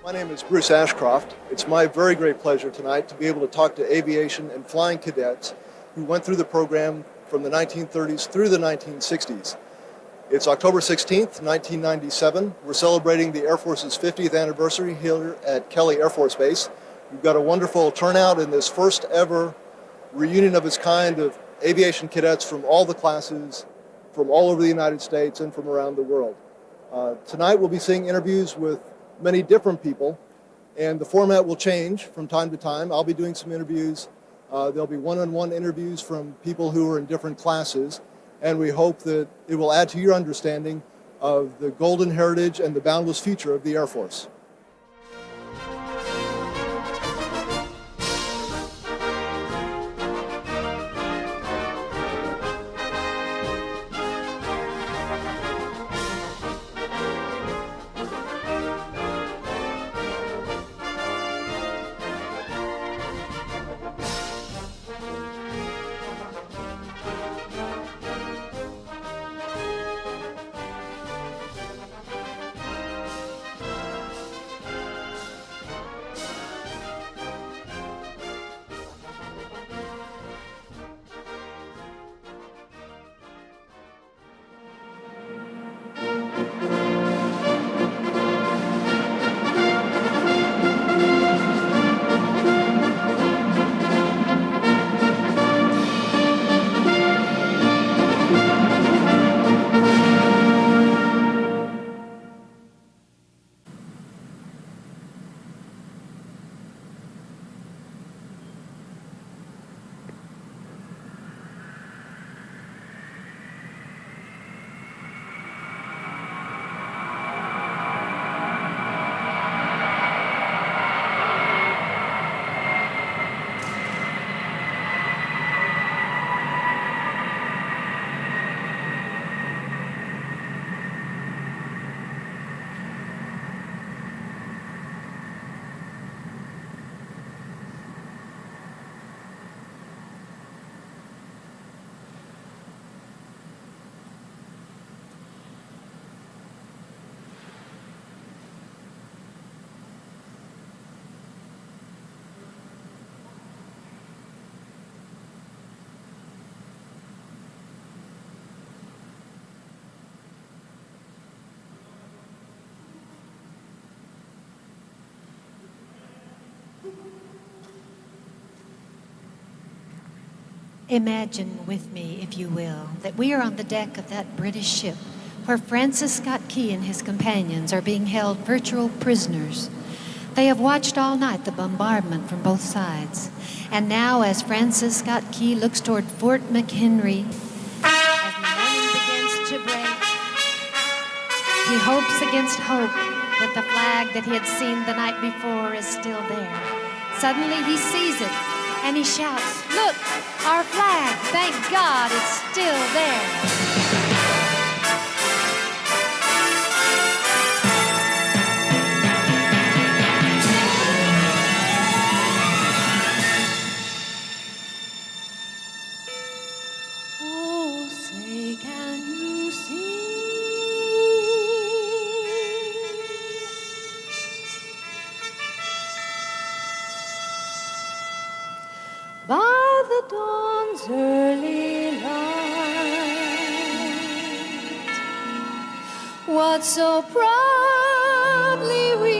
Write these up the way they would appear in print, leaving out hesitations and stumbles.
My name is Bruce Ashcroft. It's my very great pleasure tonight to be able to talk to aviation and flying cadets who went through the program from the 1930s through the 1960s. It's October 16th, 1997. We're celebrating the Air Force's 50th anniversary here at Kelly Air Force Base. We've got a wonderful turnout in this first ever reunion of its kind of aviation cadets from all the classes, from all over the United States and from around the world. Tonight we'll be seeing interviews with many different people, and the format will change from time to time. I'll be doing some interviews. There'll be one-on-one interviews from people who are in different classes, and we hope that it will add to your understanding of the golden heritage and the boundless future of the Air Force. Imagine with me, if you will, that we are on the deck of that British ship where Francis Scott Key and his companions are being held virtual prisoners. They have watched all night the bombardment from both sides. And now, as Francis Scott Key looks toward Fort McHenry, as the morning begins to break, he hopes against hope that the flag that he had seen the night before is still there. Suddenly he sees it, and he shouts, "Look, our flag, thank God it's still there." Oh, say can you see by the dawn's early light what so proudly we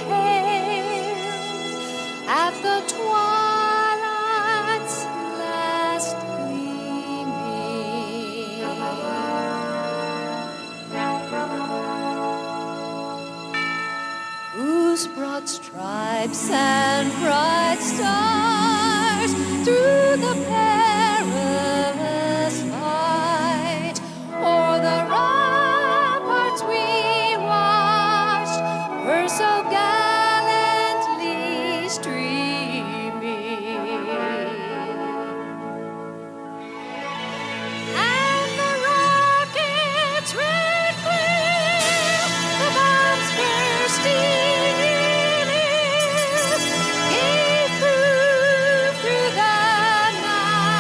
hailed at the twilight's last gleaming, whose broad stripes and bright stars through the perilous fight o'er the ramparts we watched were so gallantly streaming, and the rockets red clear, the bombs bursting in air, gave proof through the night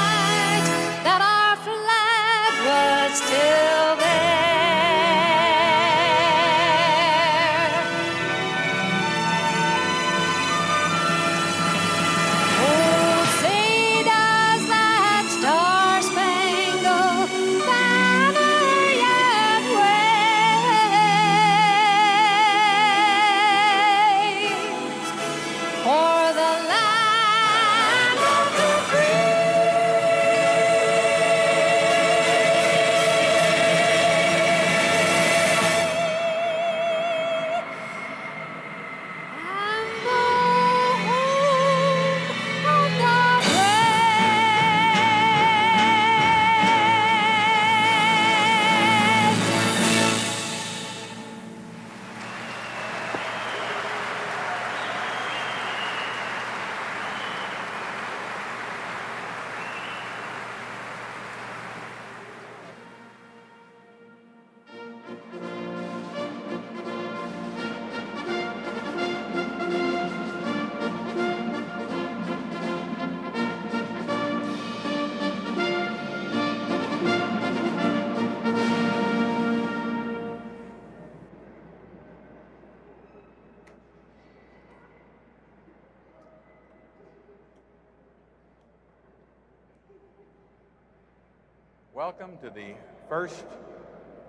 Welcome to the first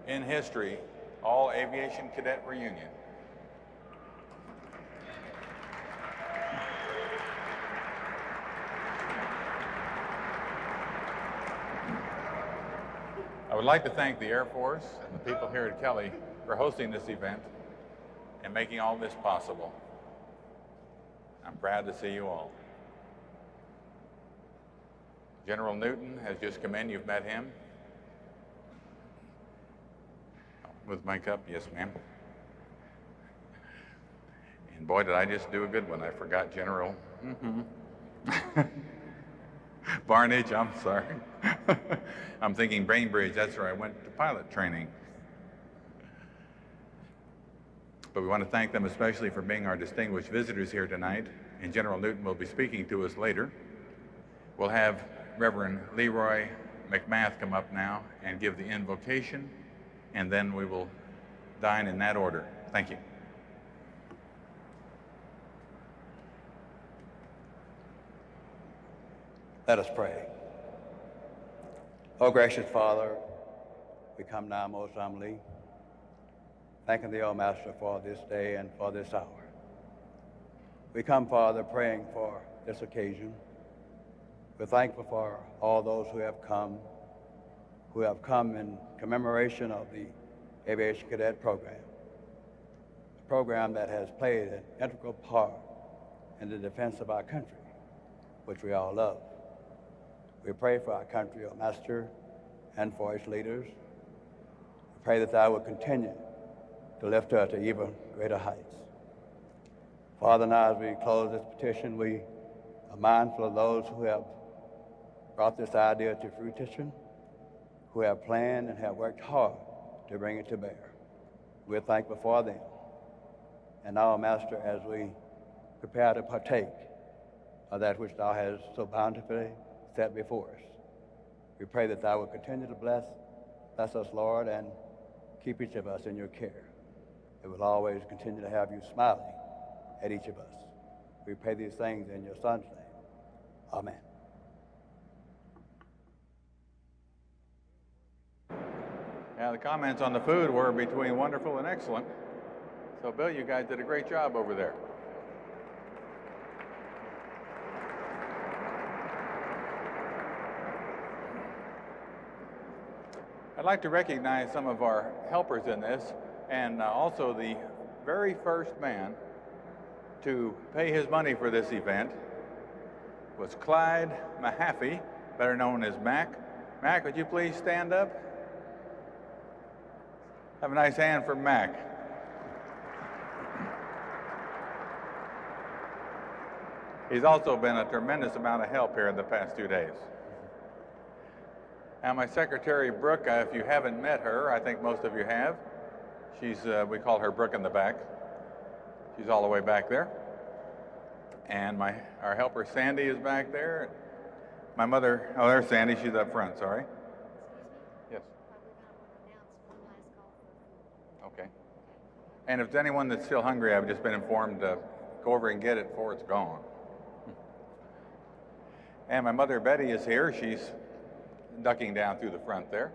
in history All Aviation Cadet Reunion. I would like to thank the Air Force and the people here at Kelly for hosting this event and making all this possible. I'm proud to see you all. General Newton has just come in. You've met him. With my cup? Yes, ma'am. And boy, did I just do a good one. I forgot General. Barnage, I'm sorry. I'm thinking Bainbridge. That's where I went to pilot training. But we want to thank them especially for being our distinguished visitors here tonight. And General Newton will be speaking to us later. We'll have Reverend Leroy McMath come up now and give the invocation, and then we will dine in that order. Thank you. Let us pray. Oh, gracious Father, we come now most humbly, thanking thee, O Master, for this day and for this hour. We come, Father, praying for this occasion. We're thankful for all those who have come in commemoration of the Aviation Cadet program, a program that has played an integral part in the defense of our country, which we all love. We pray for our country, O Master, and for its leaders. We pray that thou will continue to lift her to even greater heights. Father, now as we close this petition, we are mindful of those who have brought this idea to fruition, who have planned and have worked hard to bring it to bear. We're thankful for them. And now, Master, as we prepare to partake of that which thou hast so bountifully set before us, we pray that thou will continue to bless us, Lord, and keep each of us in your care. It will always continue to have you smiling at each of us. We pray these things in your Son's name. Amen. Yeah, the comments on the food were between wonderful and excellent. So, Bill, you guys did a great job over there. I'd like to recognize some of our helpers in this, and also the very first man to pay his money for this event was Clyde Mahaffey, better known as Mac. Mac, would you please stand up? Have a nice hand for Mac. He's also been a tremendous amount of help here in the past 2 days. And my secretary, Brooke, if you haven't met her, I think most of you have. She's, we call her Brooke in the back. She's all the way back there. And our helper, Sandy, is back there. My mother, oh, there's Sandy, she's up front, sorry. Yes. Okay. And if there's anyone that's still hungry, I've just been informed to go over and get it before it's gone. And my mother, Betty, is here. She's ducking down through the front there.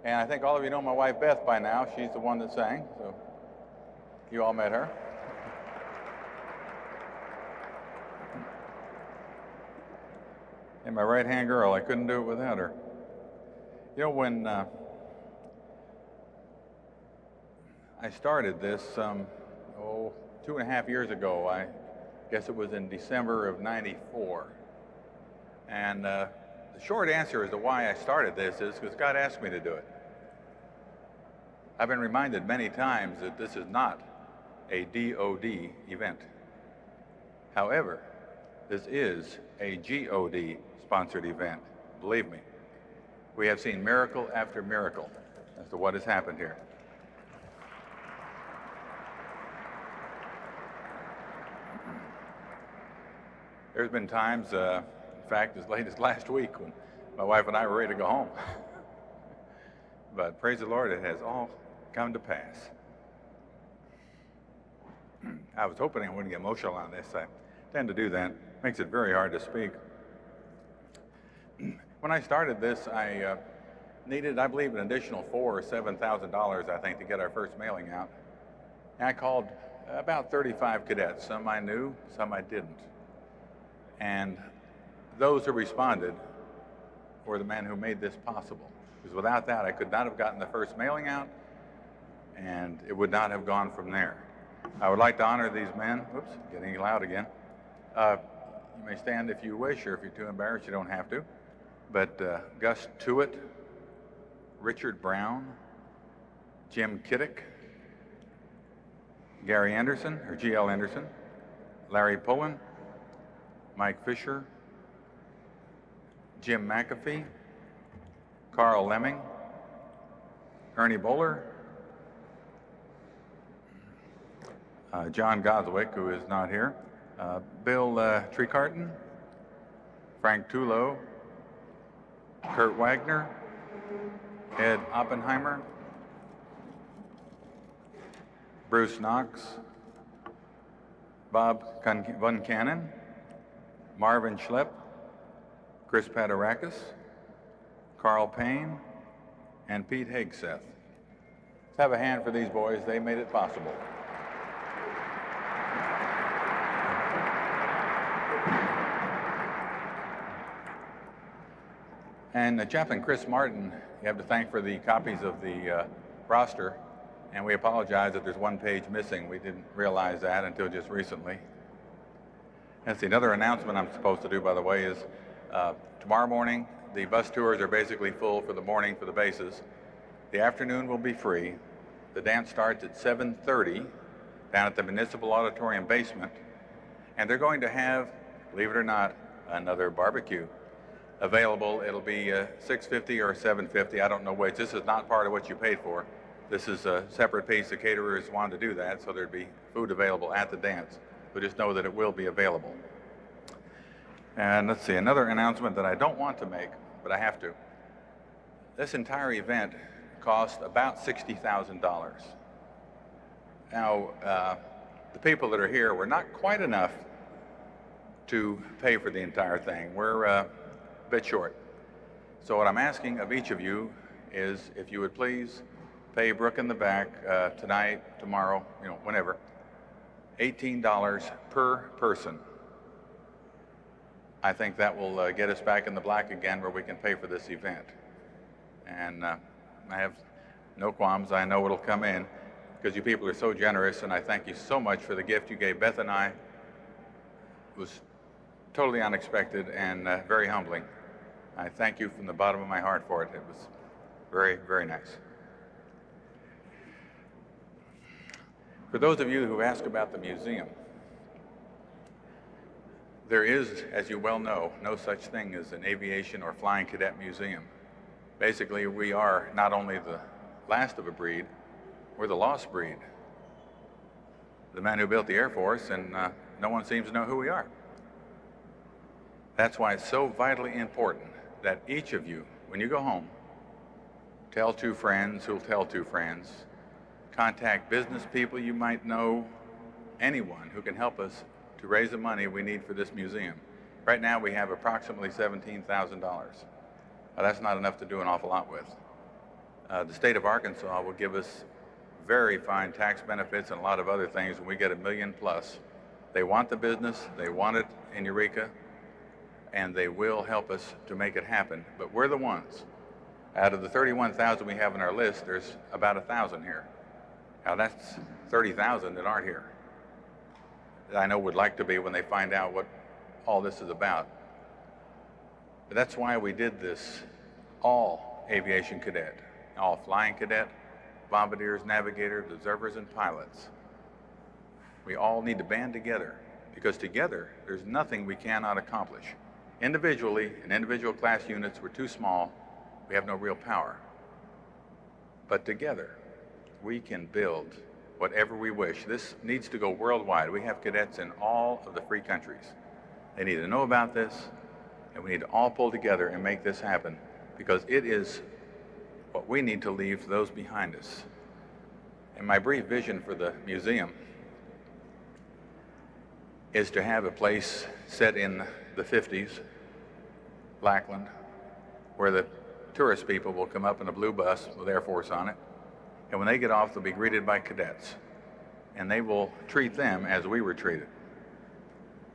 And I think all of you know my wife, Beth, by now. She's the one that sang, so you all met her. And my right-hand girl, I couldn't do it without her. You know, when I started this 2.5 years ago, I guess it was in December of '94. And the short answer as to why I started this is because God asked me to do it. I've been reminded many times that this is not a DOD event. However, this is a GOD sponsored event. Believe me, we have seen miracle after miracle as to what has happened here. There's been times, in fact, as late as last week when my wife and I were ready to go home. But praise the Lord, it has all come to pass. I was hoping I wouldn't get emotional on this. I tend to do that. Makes it very hard to speak. When I started this, I needed, I believe, an additional $4,000 or $7,000, I think, to get our first mailing out. And I called about 35 cadets. Some I knew, some I didn't. And those who responded were the men who made this possible. Because without that, I could not have gotten the first mailing out, and it would not have gone from there. I would like to honor these men. Whoops, getting loud again. You may stand if you wish, or if you're too embarrassed, you don't have to. But Gus Tewitt, Richard Brown, Jim Kiddick, Gary Anderson, or G.L. Anderson, Larry Pullen, Mike Fisher, Jim McAfee, Carl Lemming, Ernie Bowler, John Goswick, who is not here, Bill Trecarton, Frank Tulo, Kurt Wagner, Ed Oppenheimer, Bruce Knox, Bob Von Cannon, Marvin Schlepp, Chris Paterakis, Carl Payne, and Pete Hegseth. Let's have a hand for these boys. They made it possible. And Chaplain Chris Martin, you have to thank for the copies of the roster, and we apologize that there's one page missing. We didn't realize that until just recently. And see, another announcement I'm supposed to do, by the way, is tomorrow morning, the bus tours are basically full for the morning for the bases. The afternoon will be free. The dance starts at 7:30 down at the Municipal Auditorium basement, and they're going to have, believe it or not, another barbecue available. It'll be $6.50 or $7.50. I don't know which. This is not part of what you paid for. This is a separate piece. The caterers wanted to do that, so there'd be food available at the dance. But just know that it will be available. And let's see, another announcement that I don't want to make, but I have to. This entire event cost about $60,000. Now, the people that are here were not quite enough to pay for the entire thing. We're a bit short. So what I'm asking of each of you is if you would please pay Brooke in the back tonight, tomorrow, whenever, $18 per person. I think that will get us back in the black again where we can pay for this event. And I have no qualms. I know it'll come in because you people are so generous, and I thank you so much for the gift you gave Beth and I. It was totally unexpected and very humbling. I thank you from the bottom of my heart for it. It was very, very nice. For those of you who ask about the museum, there is, as you well know, no such thing as an aviation or flying cadet museum. Basically, we are not only the last of a breed, we're the lost breed. The men who built the Air Force, and no one seems to know who we are. That's why it's so vitally important that each of you, when you go home, tell two friends who'll tell two friends, contact business people you might know, anyone who can help us to raise the money we need for this museum. Right now we have approximately $17,000. That's not enough to do an awful lot with. The state of Arkansas will give us very fine tax benefits and a lot of other things when we get $1 million plus. They want the business, they want it in Eureka, and they will help us to make it happen. But we're the ones. Out of the 31,000 we have on our list, there's about 1,000 here. Now that's 30,000 that aren't here, that I know would like to be when they find out what all this is about. But that's why we did this all aviation cadet, all flying cadet, bombardiers, navigators, observers, and pilots. We all need to band together, because together there's nothing we cannot accomplish. Individually, in individual class units, we're too small. We have no real power. But together, we can build whatever we wish. This needs to go worldwide. We have cadets in all of the free countries. They need to know about this, and we need to all pull together and make this happen, because it is what we need to leave those behind us. And my brief vision for the museum is to have a place set in the 50s, Lackland, where the tourist people will come up in a blue bus with Air Force on it, and when they get off, they'll be greeted by cadets, and they will treat them as we were treated.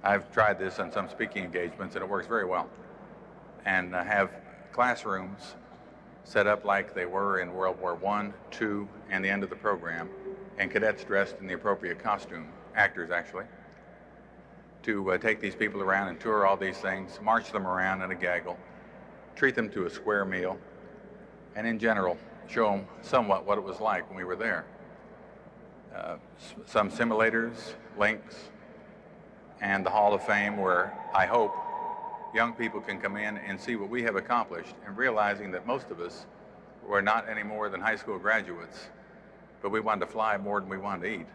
I've tried this on some speaking engagements, and it works very well. And have classrooms set up like they were in World War I, II, and the end of the program, and cadets dressed in the appropriate costume, actors actually, to take these people around and tour all these things, march them around in a gaggle, treat them to a square meal, and in general, show them somewhat what it was like when we were there. Some simulators, links, and the Hall of Fame, where I hope young people can come in and see what we have accomplished, and realizing that most of us were not any more than high school graduates, but we wanted to fly more than we wanted to eat.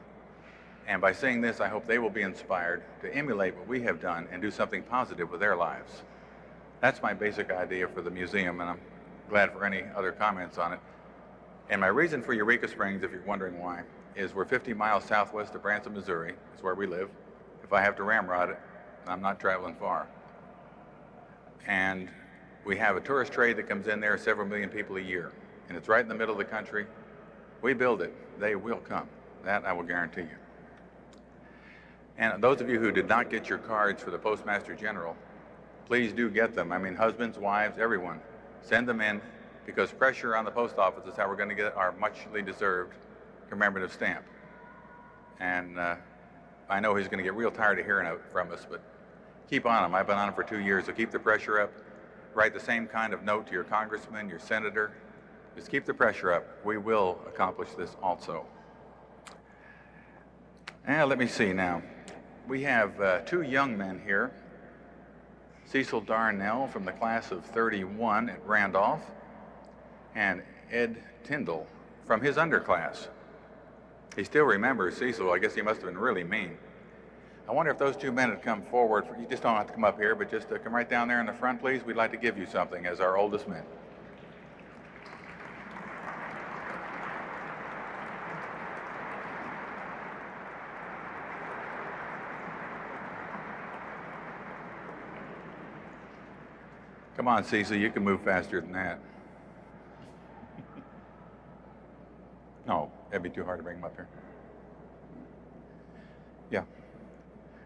And by seeing this, I hope they will be inspired to emulate what we have done and do something positive with their lives. That's my basic idea for the museum, and I'm glad for any other comments on it. And my reason for Eureka Springs, if you're wondering why, is we're 50 miles southwest of Branson, Missouri. It's where we live. If I have to ramrod it, I'm not traveling far. And we have a tourist trade that comes in there, several million people a year. And it's right in the middle of the country. We build it, they will come. That I will guarantee you. And those of you who did not get your cards for the Postmaster General, please do get them. I mean, husbands, wives, everyone. Send them in, because pressure on the post office is how we're going to get our muchly deserved commemorative stamp. And I know he's going to get real tired of hearing it from us, but keep on him. I've been on him for 2 years, so keep the pressure up. Write the same kind of note to your congressman, your senator. Just keep the pressure up. We will accomplish this also. And let me see now. We have 2 young men here. Cecil Darnell from the class of 31 at Randolph, and Ed Tyndall from his underclass. He still remembers Cecil. I guess he must have been really mean. I wonder if those 2 men had come forward. You just don't have to come up here, but just come right down there in the front, please. We'd like to give you something as our oldest men. Come on, Cecil, you can move faster than that. No, that'd be too hard to bring him up here. Yeah.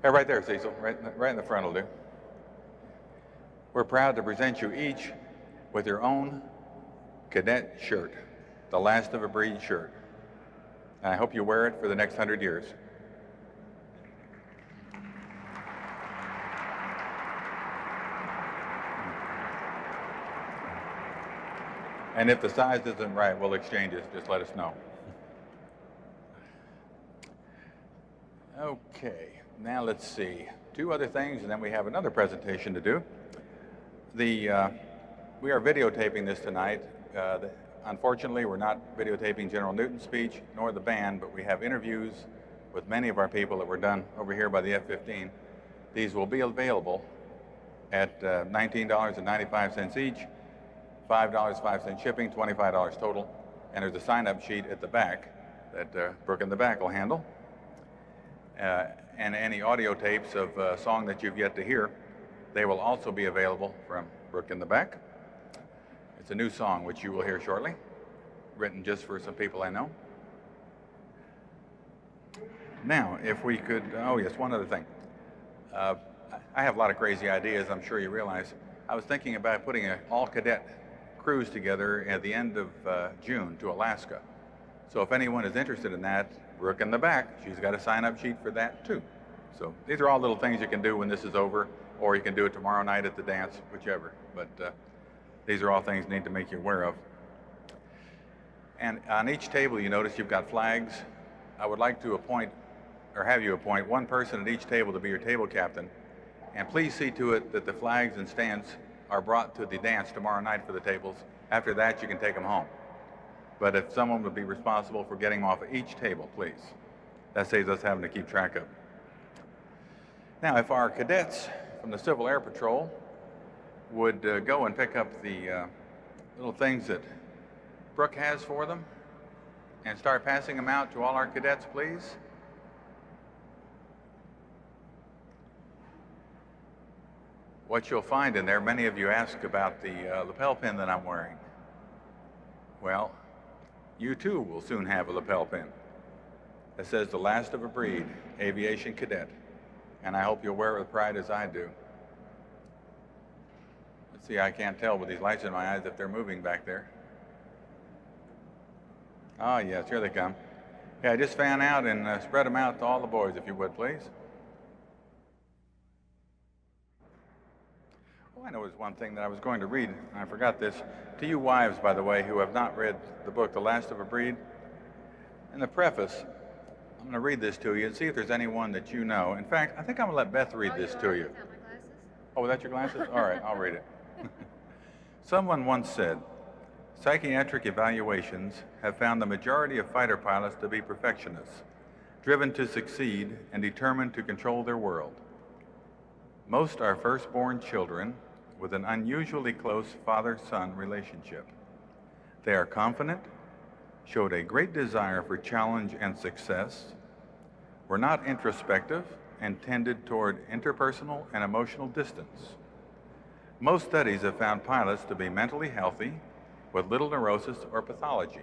Hey, right there, Cecil, right in the front will do. We're proud to present you each with your own cadet shirt, the last of a breed shirt. And I hope you wear it for the next 100 years. And if the size isn't right, we'll exchange it. Just let us know. Okay, now let's see. 2 other things, and then we have another presentation to do. We are videotaping this tonight. Unfortunately, we're not videotaping General Newton's speech, nor the band, but we have interviews with many of our people that were done over here by the F-15. These will be available at $19.95 each. $5, 5 cent shipping, $25 total. And there's a sign-up sheet at the back that Brooke in the back will handle. And any audio tapes of a song that you've yet to hear, they will also be available from Brooke in the back. It's a new song, which you will hear shortly, written just for some people I know. Now, if we could, oh yes, one other thing. I have a lot of crazy ideas, I'm sure you realize. I was thinking about putting an all-cadet cruise together at the end of June to Alaska. So if anyone is interested in that, Brooke in the back, she's got a sign-up sheet for that too. So these are all little things you can do when this is over, or you can do it tomorrow night at the dance, whichever. But these are all things you need to make you aware of. And on each table, you notice you've got flags. I would like to appoint, or have you appoint, one person at each table to be your table captain. And please see to it that the flags and stands are brought to the dance tomorrow night for the tables. After that, you can take them home. But if someone would be responsible for getting them off of each table, please. That saves us having to keep track of. Now, if our cadets from the Civil Air Patrol would go and pick up the little things that Brooke has for them and start passing them out to all our cadets, please. What you'll find in there, many of you ask about the lapel pin that I'm wearing. Well, you too will soon have a lapel pin that says the last of a breed, Aviation Cadet, and I hope you'll wear it with pride as I do. Let's see, I can't tell with these lights in my eyes if they're moving back there. Oh, yes, here they come. Yeah, just fan out and spread them out to all the boys, if you would, please. Oh, I know there's one thing that I was going to read, and I forgot this. To you wives, by the way, who have not read the book, The Last of a Breed, in the preface, I'm going to read this to you and see if there's anyone that you know. In fact, I think I'm going to let Beth read this to you. Oh, that's your glasses? All right, I'll read it. Someone once said, psychiatric evaluations have found the majority of fighter pilots to be perfectionists, driven to succeed and determined to control their world. Most are firstborn children with an unusually close father-son relationship. They are confident, showed a great desire for challenge and success, were not introspective, and tended toward interpersonal and emotional distance. Most studies have found pilots to be mentally healthy, with little neurosis or pathology.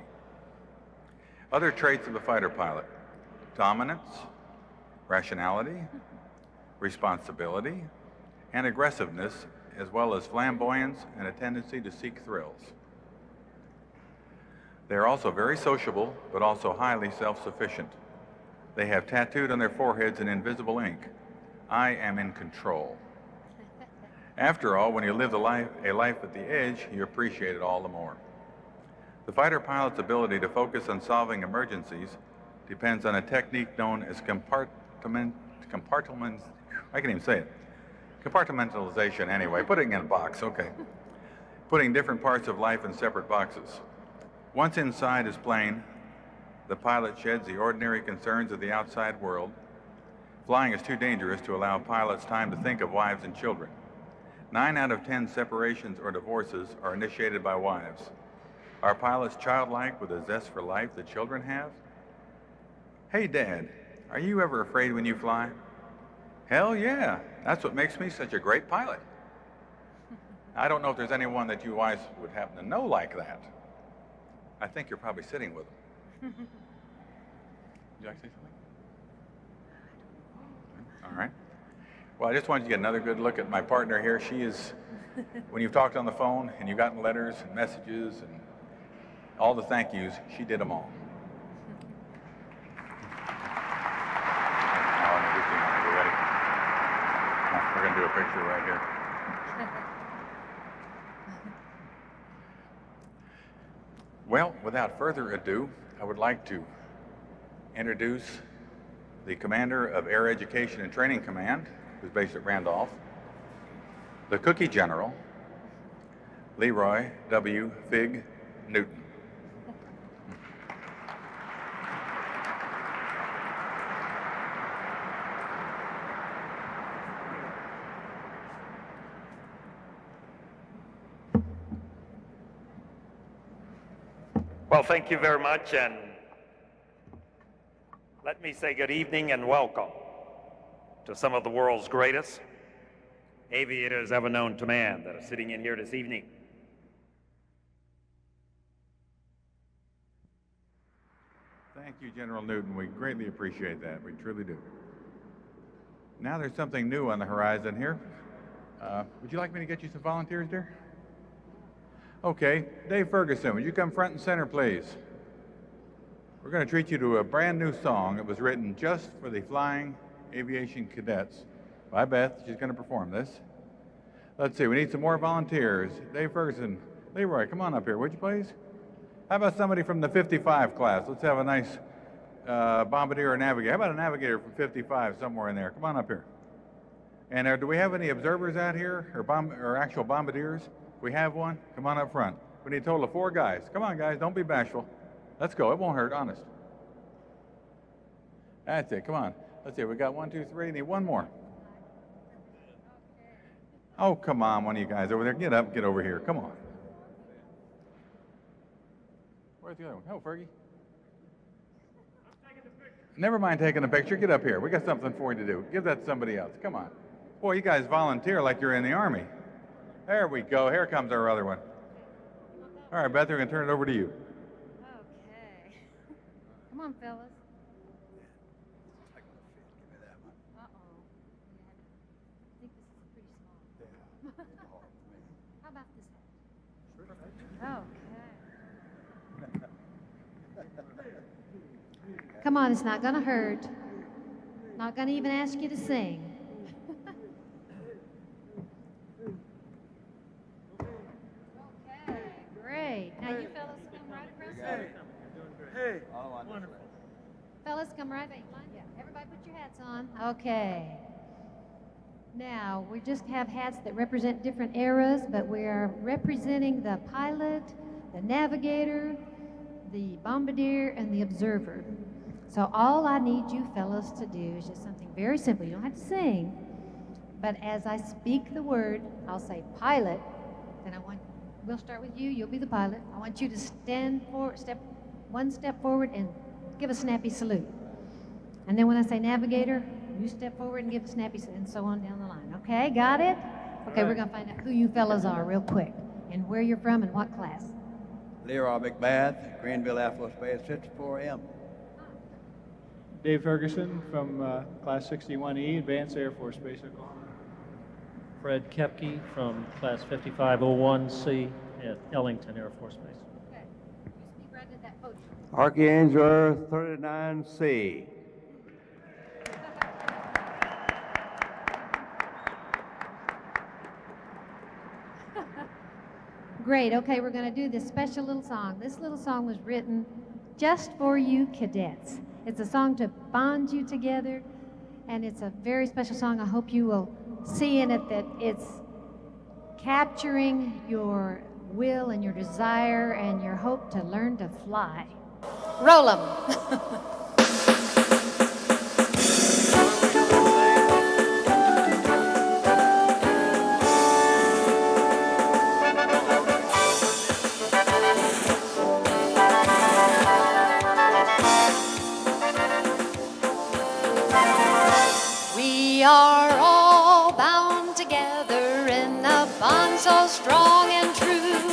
Other traits of a fighter pilot: dominance, rationality, responsibility, and aggressiveness, as well as flamboyance and a tendency to seek thrills. They are also very sociable, but also highly self-sufficient. They have tattooed on their foreheads in invisible ink, "I am in control." After all, when you live a life at the edge, you appreciate it all the more. The fighter pilot's ability to focus on solving emergencies depends on a technique known as compartmentalization anyway, putting in a box, okay. Putting different parts of life in separate boxes. Once inside his plane, the pilot sheds the ordinary concerns of the outside world. Flying is too dangerous to allow pilots time to think of wives and children. 9 out of 10 separations or divorces are initiated by wives. Are pilots childlike with a zest for life that children have? Hey, Dad, are you ever afraid when you fly? Hell yeah, that's what makes me such a great pilot. I don't know if there's anyone that you wives would happen to know like that. I think you're probably sitting with them. Would you like to say something? All right. Well, I just wanted to get another good look at my partner here. She is, when you've talked on the phone and you've gotten letters and messages and all the thank yous, she did them all. We're going to do a picture right here. Well, without further ado, I would like to introduce the commander of Air Education and Training Command, who's based at Randolph, the Cookie General, Leroy W. Fig Newton. Well, thank you very much, and let me say good evening and welcome to some of the world's greatest aviators ever known to man that are sitting in here this evening. Thank you, General Newton. We greatly appreciate that. We truly do. Now there's something new on the horizon here. Would you like me to get you some volunteers, dear? Okay, Dave Ferguson, would you come front and center, please? We're going to treat you to a brand new song that was written just for the Flying Aviation Cadets by Beth. She's going to perform this. Let's see, we need some more volunteers. Dave Ferguson, Leroy, come on up here, would you please? How about somebody from the 55 class? Let's have a nice bombardier or navigator. How about a navigator from 55 somewhere in there? Come on up here. And do we have any observers out here or actual bombardiers? If we have one, come on up front. We need a total of 4 guys. Come on, guys, don't be bashful. Let's go, it won't hurt, honest. That's it, come on. Let's see, we got 1, 2, 3, need one more. Oh, come on, one of you guys over there. Get up, get over here, come on. Where's the other one? Oh, Fergie. Never mind taking a picture, get up here. We got something for you to do. Give that to somebody else, come on. Boy, you guys volunteer like you're in the Army. There we go, here comes our other one. All right, Beth, we're going to turn it over to you. Okay. Come on, fellas. Uh-oh. I think this is pretty small. How about this hat? Okay. Come on, it's not going to hurt. Not going to even ask you to sing. Okay, great. Now you fellas come right across. Hey. Wonderful. Fellas, come right back. Yeah, everybody put your hats on. Okay. Now, we just have hats that represent different eras, but we are representing the pilot, the navigator, the bombardier, and the observer. So all I need you fellas to do is just something very simple. You don't have to sing, but as I speak the word, I'll say pilot, then we'll start with you, you'll be the pilot. I want you to stand for, one step forward and give a snappy salute. And then when I say navigator, you step forward and give a snappy salute, and so on down the line. Okay, got it? Okay, we're gonna find out who you fellas are real quick, and where you're from and what class. Leroy McBath, Greenville Air Force Base, 54M. Dave Ferguson from Class 61E, Advanced Air Force Base, Oklahoma. Fred Kepke from Class 5501C at Ellington Air Force Base. Okay, you speak right at that podium. Archangel 39C. Great, okay, we're gonna do this special little song. This little song was written just for you cadets. It's a song to bond you together, and it's a very special song. I hope you will see in it that it's capturing your will and your desire and your hope to learn to fly. Roll 'em. We are all bound together in a bond so strong and true,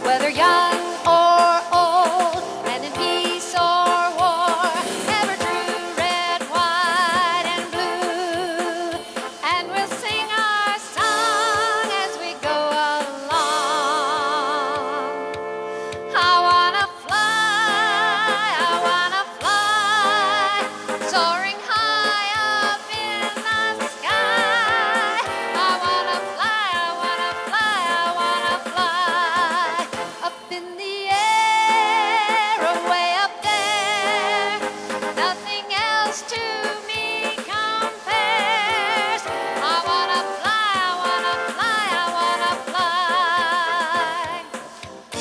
whether young or old, and in peace or war, ever true, red, white, and blue. And we'll sing our song as we go along. I wanna fly, soaring high up in the sky. I wanna fly, up in the air, away up there. Nothing else to me compares. I wanna fly.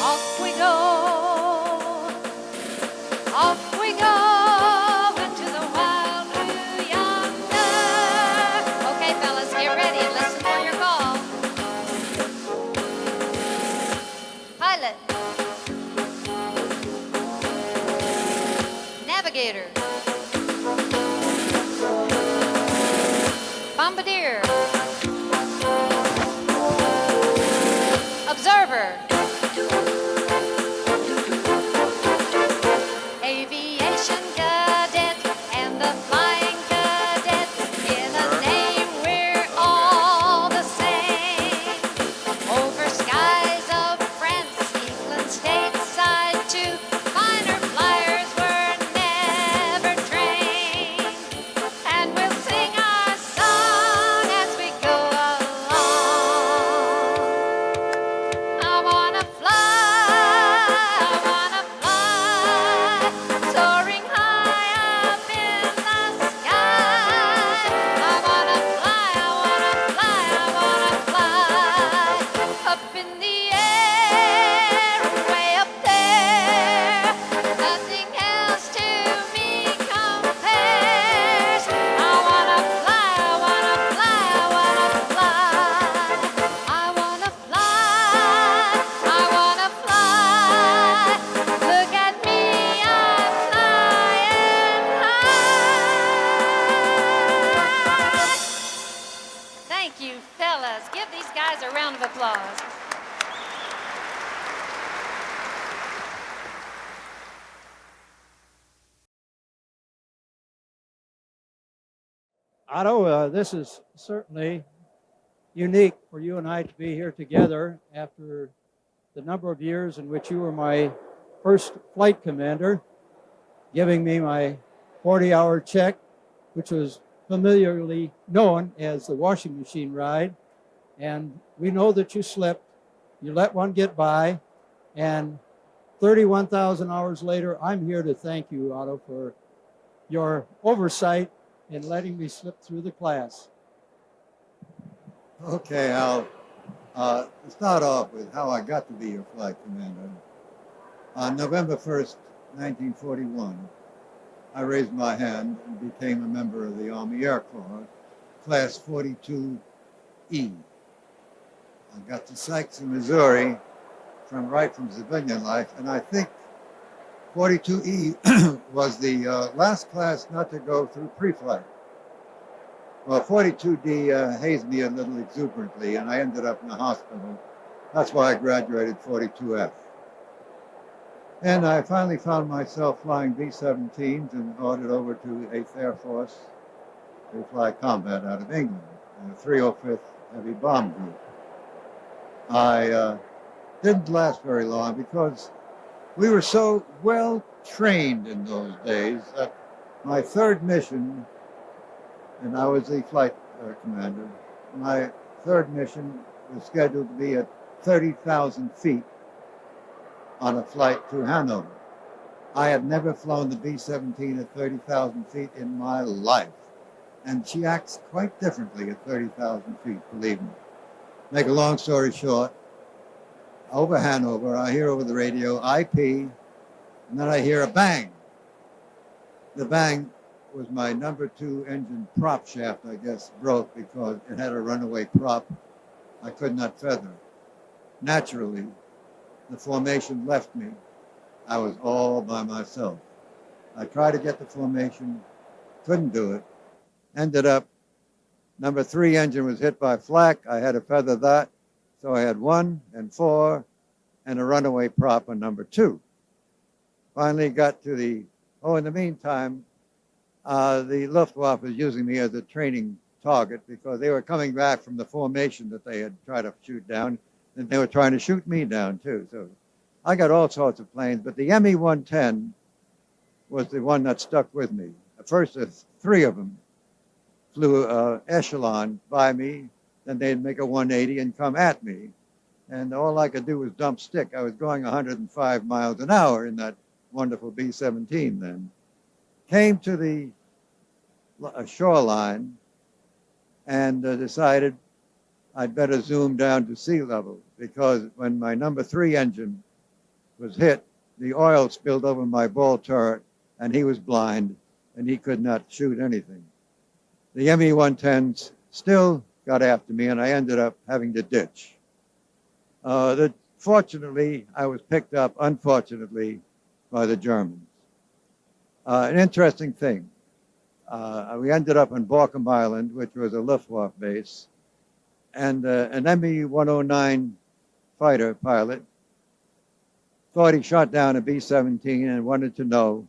Off we go. Off we go into the wild blue yonder. Okay, fellas, get ready and listen for your call. Pilot. Navigator. Bombardier. Observer. Aviation Cadet and the Flying Cadets. In a name, we're all the same. Over skies of France, England, stateside too. Minor flyers were never trained. And we'll sing our song as we go along. I wanna fly. Otto, this is certainly unique for you and I to be here together after the number of years in which you were my first flight commander, giving me my 40-hour check, which was familiarly known as the washing machine ride. And we know that you slipped, you let one get by, and 31,000 hours later, I'm here to thank you, Otto, for your oversight in letting me slip through the class. Okay, Al. To start off with how I got to be your flight commander. On November 1st, 1941, I raised my hand and became a member of the Army Air Corps, Class 42E. I got to Sykes in Missouri right from civilian life, and I think 42E was the last class not to go through pre-flight. Well, 42D hazed me a little exuberantly, and I ended up in the hospital. That's why I graduated 42F. And I finally found myself flying B-17s and ordered over to 8th Air Force to fly combat out of England, the 305th Heavy Bomb Group. I didn't last very long because we were so well trained in those days that my third mission, and I was the flight commander, my third mission was scheduled to be at 30,000 feet on a flight to Hanover. I had never flown the B-17 at 30,000 feet in my life, and she acts quite differently at 30,000 feet, believe me. Make a long story short, over Hanover, I hear over the radio, IP, and then I hear a bang. The bang was my number 2 engine prop shaft, I guess, broke because it had a runaway prop. I could not feather. Naturally, the formation left me. I was all by myself. I tried to get the formation, couldn't do it. Ended up, number 3 engine was hit by flak. I had to feather that. So I had 1 and 4 and a runaway prop on number 2. Finally got to in the meantime, the Luftwaffe was using me as a training target because they were coming back from the formation that they had tried to shoot down, and they were trying to shoot me down too. So I got all sorts of planes, but the ME-110 was the one that stuck with me. At first, 3 of them flew echelon by me, then they'd make a 180 and come at me. And all I could do was dump stick. I was going 105 miles an hour in that wonderful B-17 then. Came to the shoreline and decided I'd better zoom down to sea level because when my number 3 engine was hit, the oil spilled over my ball turret and he was blind and he could not shoot anything. The ME-110s still got after me and I ended up having to ditch. Fortunately, I was picked up, unfortunately, by the Germans. An interesting thing, we ended up on Borkum Island, which was a Luftwaffe base, and an ME-109 fighter pilot thought he shot down a B-17 and wanted to know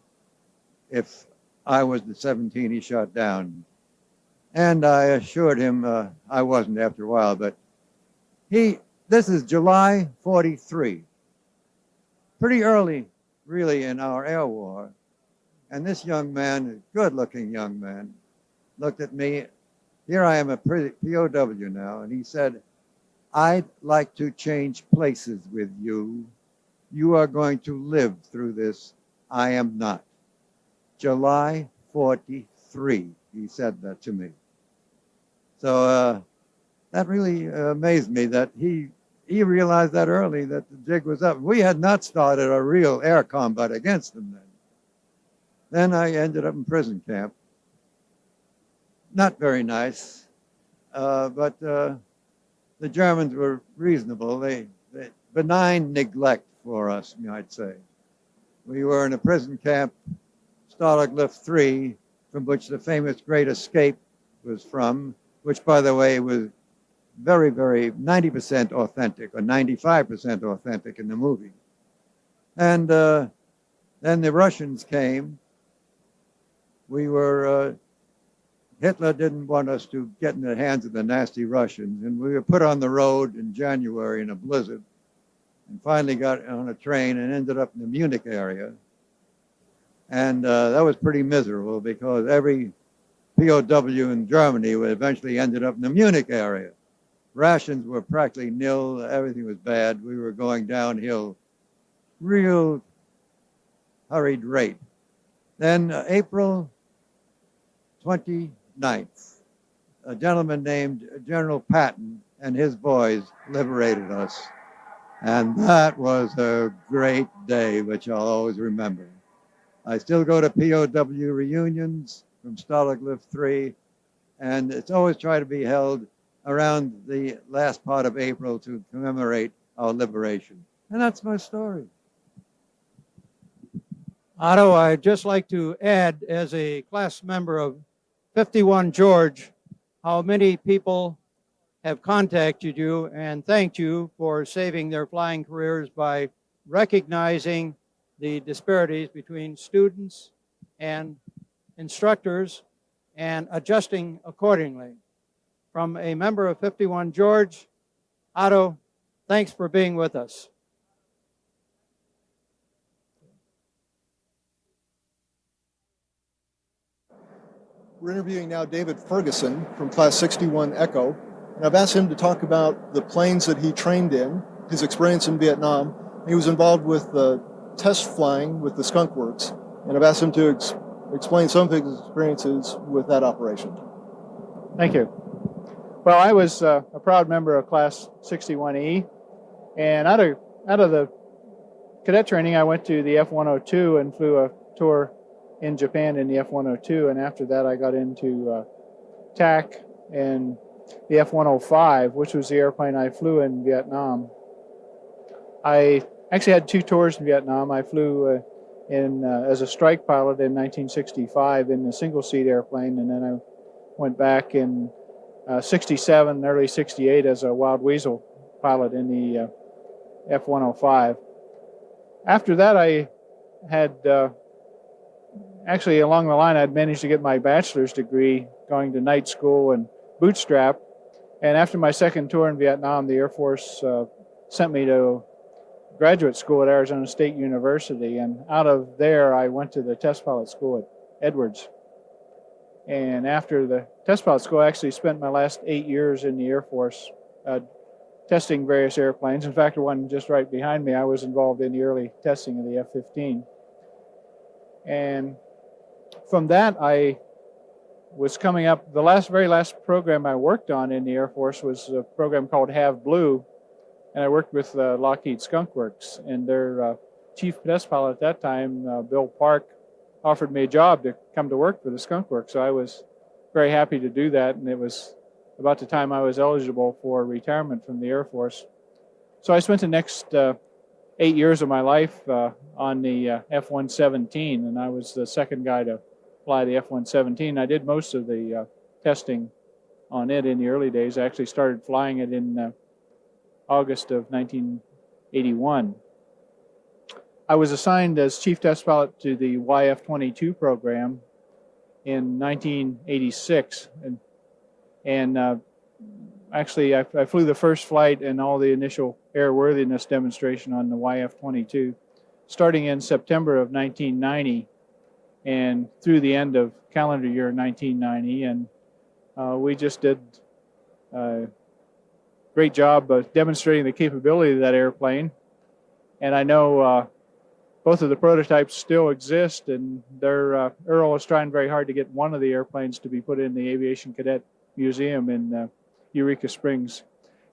if I was the 17 he shot down. And I assured him I wasn't after a while, but this is July 43, pretty early, really, in our air war. And this young man, a good-looking young man, looked at me. Here I am a POW now, and he said, "I'd like to change places with you. You are going to live through this. I am not." July 43, he said that to me. So that really amazed me that he realized that early that the jig was up. We had not started a real air combat against them then. Then I ended up in prison camp. Not very nice, but the Germans were reasonable. They benign neglect for us, you might say. We were in a prison camp, Stalag Luft 3, from which the famous Great Escape was from, which, by the way, was very, very 90% authentic or 95% authentic in the movie. And then the Russians came. We were Hitler didn't want us to get in the hands of the nasty Russians, and we were put on the road in January in a blizzard, and finally got on a train and ended up in the Munich area. And that was pretty miserable because every POW in Germany eventually ended up in the Munich area. Rations were practically nil. Everything was bad. We were going downhill, real hurried rate. Then April 29th, a gentleman named General Patton and his boys liberated us. And that was a great day, which I'll always remember. I still go to POW reunions from Stalag Luft 3, and it's always tried to be held around the last part of April to commemorate our liberation. And that's my story. Otto, I'd just like to add, as a class member of 51 George, how many people have contacted you and thanked you for saving their flying careers by recognizing the disparities between students and instructors and adjusting accordingly. From a member of 51 George, Otto, thanks for being with us. We're interviewing now David Ferguson from Class 61 Echo, and I've asked him to talk about the planes that he trained in, his experience in Vietnam. He was involved with test flying with the Skunk Works, and I've asked him to explain some of his experiences with that operation. Thank you. Well, I was a proud member of Class 61E, and out of the cadet training, I went to the F-102 and flew a tour in Japan in the F-102, and after that I got into TAC and the F-105, which was the airplane I flew in Vietnam. I actually had 2 tours in Vietnam. I flew as a strike pilot in 1965 in the single-seat airplane, and then I went back in 67, early 68 as a Wild Weasel pilot in the F-105. After that, I had actually, along the line, I'd managed to get my bachelor's degree going to night school and bootstrap. And after my second tour in Vietnam, the Air Force sent me to graduate school at Arizona State University. And out of there, I went to the test pilot school at Edwards. And after the test pilot school, I actually spent my last 8 years in the Air Force testing various airplanes. In fact, the one just right behind me, I was involved in the early testing of the F-15. And from that, I was coming up, the very last program I worked on in the Air Force was a program called Have Blue, and I worked with Lockheed Skunk Works, and their chief test pilot at that time, Bill Park, offered me a job to come to work for the Skunk Works, so I was very happy to do that, and it was about the time I was eligible for retirement from the Air Force. So I spent the next 8 years of my life on the F-117, and I was the second guy to fly the F-117. I did most of the testing on it in the early days. I actually started flying it in August of 1981. I was assigned as chief test pilot to the YF-22 program in 1986, and actually I flew the first flight and all the initial airworthiness demonstration on the YF-22 starting in September of 1990 and through the end of calendar year 1990, and we just did a great job of demonstrating the capability of that airplane. And I know both of the prototypes still exist, and Errol is trying very hard to get one of the airplanes to be put in the Aviation Cadet Museum in Eureka Springs.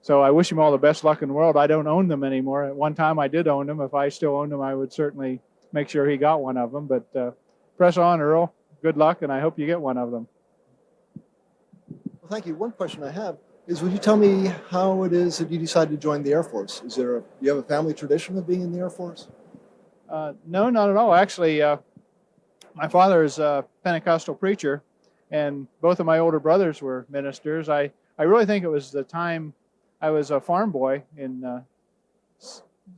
So I wish him all the best luck in the world. I don't own them anymore. At one time I did own them. If I still owned them, I would certainly make sure he got one of them. But press on, Errol. Good luck, and I hope you get one of them. Well, thank you. One question I have is, would you tell me how it is that you decided to join the Air Force? Do you have a family tradition of being in the Air Force? No, not at all. Actually, my father is a Pentecostal preacher, and both of my older brothers were ministers. I really think it was the time I was a farm boy in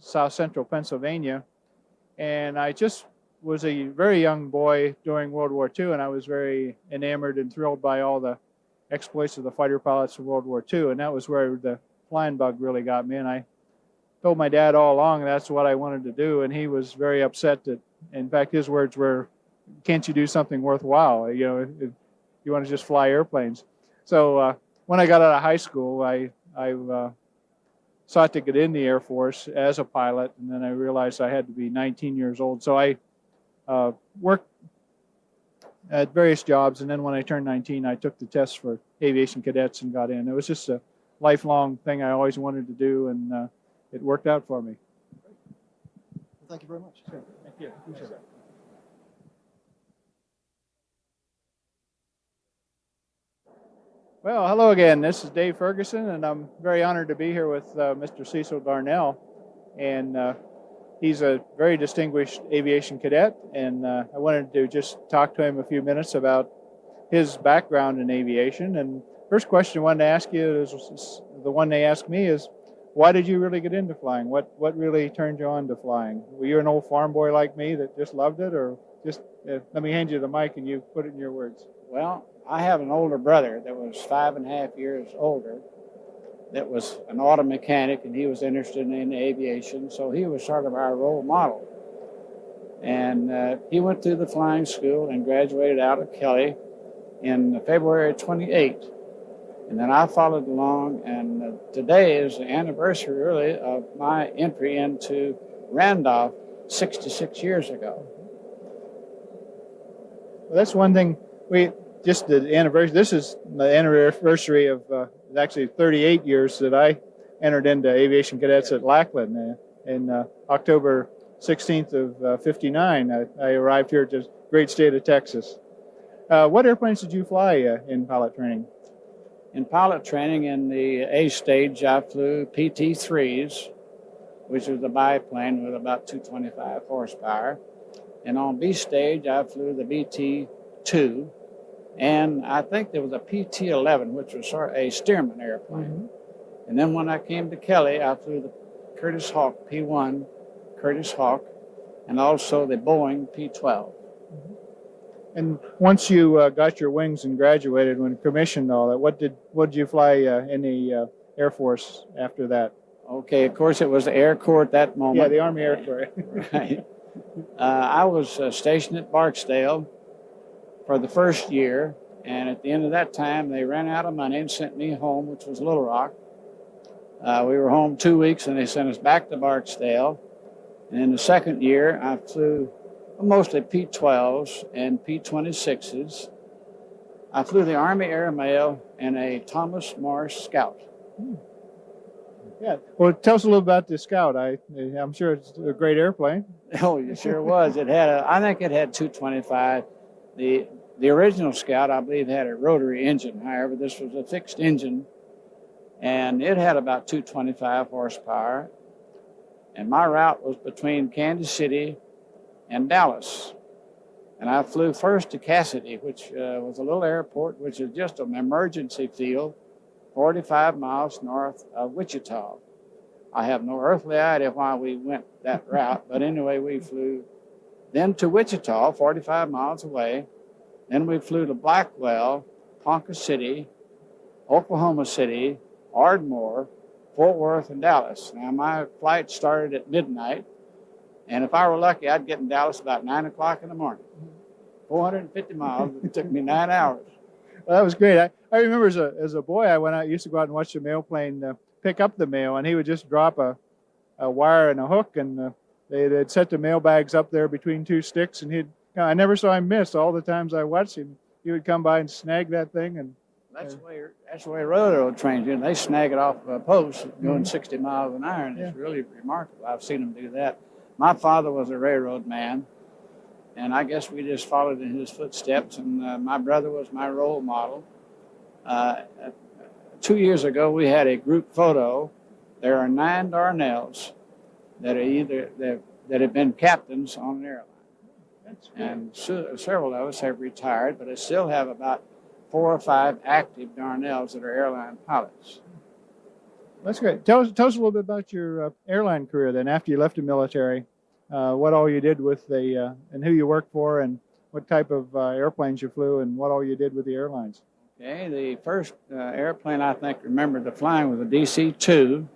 south central Pennsylvania, and I just was a very young boy during World War II, and I was very enamored and thrilled by all the exploits of the fighter pilots of World War II, and that was where the flying bug really got me. And I told my dad all along that's what I wanted to do, and he was very upset that, in fact, his words were, "Can't you do something worthwhile? You know, if you want to just fly airplanes." So when I got out of high school, I sought to get in the Air Force as a pilot, and then I realized I had to be 19 years old. So I worked at various jobs, and then when I turned 19, I took the test for Aviation Cadets and got in. It was just a lifelong thing I always wanted to do, and it worked out for me. Well, thank you very much. Sure. Thank you. Appreciate it. Well, hello again. This is Dave Ferguson, and I'm very honored to be here with Mr. Cecil Darnell. And he's a very distinguished aviation cadet, and I wanted to just talk to him a few minutes about his background in aviation. And first question I wanted to ask you is the one they asked me is, why did you really get into flying? What really turned you on to flying? Were you an old farm boy like me that just loved it, or just let me hand you the mic and you put it in your words? Well, I have an older brother that was 5.5 years older that was an auto mechanic, and he was interested in aviation, so he was sort of our role model. And he went through the flying school and graduated out of Kelly in February 28. And then I followed along, and today is the anniversary, really, of my entry into Randolph 66 years ago. Well, that's one thing. Just the anniversary. This is the anniversary of actually 38 years that I entered into Aviation Cadets at Lackland in October 16th of 59. I arrived here to the great state of Texas. What airplanes did you fly in pilot training? In pilot training in the A stage, I flew PT-3s, which was a biplane with about 225 horsepower. And on B stage, I flew the BT-2. And I think there was a PT-11, which was sort of a Stearman airplane. Mm-hmm. And then when I came to Kelly, I flew the Curtiss Hawk P-1 Curtiss Hawk, and also the Boeing P-12. Mm-hmm. And once you got your wings and graduated, when commissioned all that, what did you fly in the Air Force after that? Okay, of course it was the Air Corps at that moment. Yeah, the Army Air Corps. Right. I was stationed at Barksdale for the first year, and at the end of that time, they ran out of money and sent me home, which was Little Rock. We were home 2 weeks, and they sent us back to Barksdale. And in the second year, I flew mostly P-12s and P-26s. I flew the Army Air Mail and a Thomas Morris Scout. Yeah. Well, tell us a little about the Scout. I'm sure it's a great airplane. Oh, it sure was. I think it had 225. The original Scout, I believe, had a rotary engine. However, this was a fixed engine, and it had about 225 horsepower. And my route was between Kansas City and Dallas. And I flew first to Cassidy, which was a little airport, which is just an emergency field, 45 miles north of Wichita. I have no earthly idea why we went that route, but anyway, we flew then to Wichita, 45 miles away. Then we flew to Blackwell, Ponca City, Oklahoma City, Ardmore, Fort Worth, and Dallas. Now, my flight started at midnight, and if I were lucky, I'd get in Dallas about 9 o'clock in the morning. 450 miles. It took me 9 hours. Well, that was great. I remember as a boy, I used to go out and watch the mail plane pick up the mail, and he would just drop a wire and a hook, and they'd set the mail bags up there between two sticks, and I never saw him miss. All the times I watched him, he would come by and snag that thing. And that's the way railroad trains do. They snag it off a post going 60 miles an hour, and it's really remarkable. I've seen them do that. My father was a railroad man, and I guess we just followed in his footsteps, and my brother was my role model. 2 years ago, we had a group photo. There are 9 Darnells that have been captains on an airline. And several of us have retired, but I still have about 4 or 5 active Darnells that are airline pilots. That's great. Tell us a little bit about your airline career then after you left the military. what all you did with the and who you worked for, and what type of airplanes you flew, and what all you did with the airlines. Okay, the first airplane I think remembered the flying was a DC-2,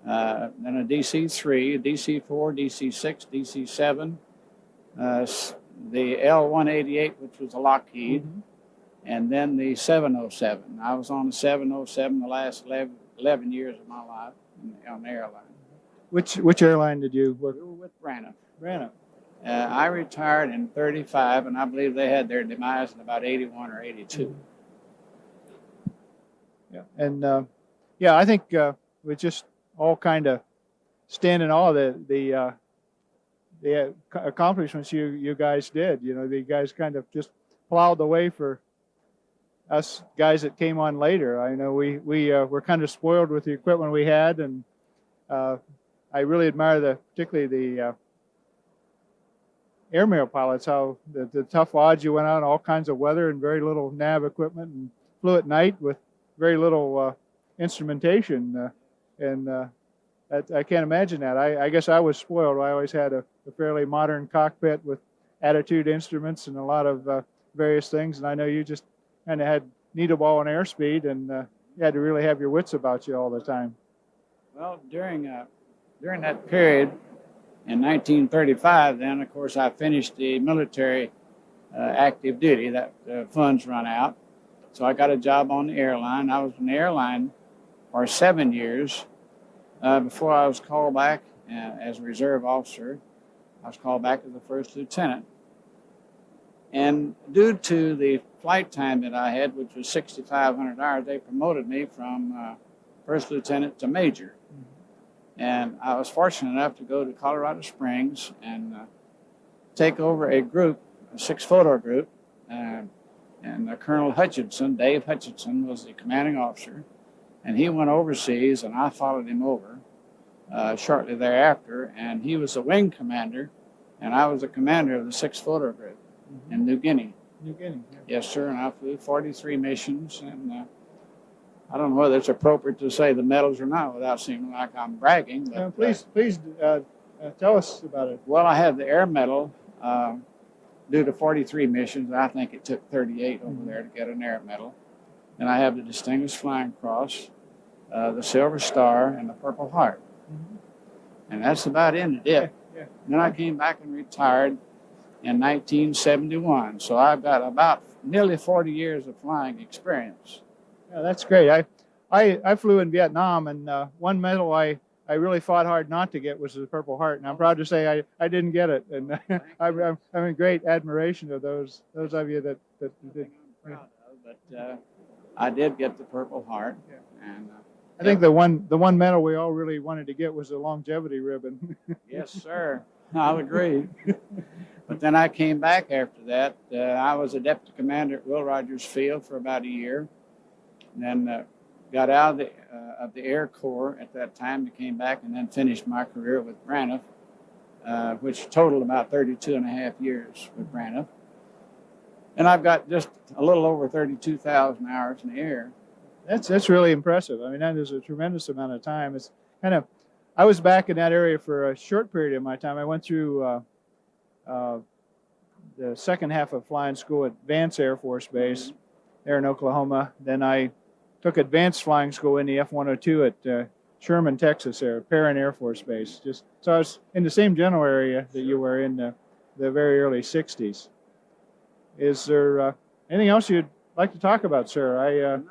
then a DC-3, a DC-4, DC-6, DC-7, the L-188, which was a Lockheed, and then the 707. I was on the 707 the last 11 years of my life on the airline. Which airline did you work? We were with Braniff. Braniff. I retired in 35, and I believe they had their demise in about 81 or 82. Yeah, and yeah, I think we just all kind of stand in awe of the accomplishments you guys did. You know, the guys kind of just plowed the way for us guys that came on later. I know we were kind of spoiled with the equipment we had, and I really admire particularly the airmail pilots, how the tough odds you went out in all kinds of weather and very little nav equipment, and flew at night with very little instrumentation, and I can't imagine that. I guess I was spoiled. I always had a fairly modern cockpit with attitude instruments and a lot of various things, and I know you just kind of had needleball and airspeed, and you had to really have your wits about you all the time. Well, during that period in 1935, then of course I finished the military active duty. That funds run out, so I got a job on the airline. I was in the airline for 7 years before I was called back as a reserve officer. I was called back as a first lieutenant, and due to the flight time that I had, which was 6,500 hours, they promoted me from first lieutenant to major. And I was fortunate enough to go to Colorado Springs and take over a group, a 6-photo group, and Colonel Hutchinson, Dave Hutchinson, was the commanding officer, and he went overseas, and I followed him over shortly thereafter, and he was the wing commander, and I was the commander of the 6-photo group in New Guinea. New Guinea. Yes, sir, and I flew 43 missions, and I don't know whether it's appropriate to say the medals or not without seeming like I'm bragging. But, please tell us about it. Well, I have the Air Medal due to 43 missions. I think it took 38 over there to get an Air Medal. And I have the Distinguished Flying Cross, the Silver Star, and the Purple Heart. And that's about it. Yeah. Then I came back and retired in 1971. So I've got about nearly 40 years of flying experience. Yeah, that's great. I flew in Vietnam, and one medal I really fought hard not to get was the Purple Heart, and I'm proud to say I didn't get it. And I'm in great admiration of those of you that did. I'm proud of, but I did get the Purple Heart. Yeah. And I think the one medal we all really wanted to get was the longevity ribbon. yes, sir. I'll agree. But then I came back after that. I was a deputy commander at Will Rogers Field for about a year. And then got out of the Air Corps at that time, and came back and then finished my career with Braniff, which totaled about 32 and a half years with Braniff. And I've got just a little over 32,000 hours in the air. That's really impressive. I mean, that is a tremendous amount of time. It's kind of, I was back in that area for a short period of my time. I went through the second half of flying school at Vance Air Force Base there in Oklahoma. Then I took advanced flying school in the F-102 at Sherman, Texas, Perrin Air Force Base. So I was in the same general area that you were in the very early 60s. Is there anything else you'd like to talk about, sir?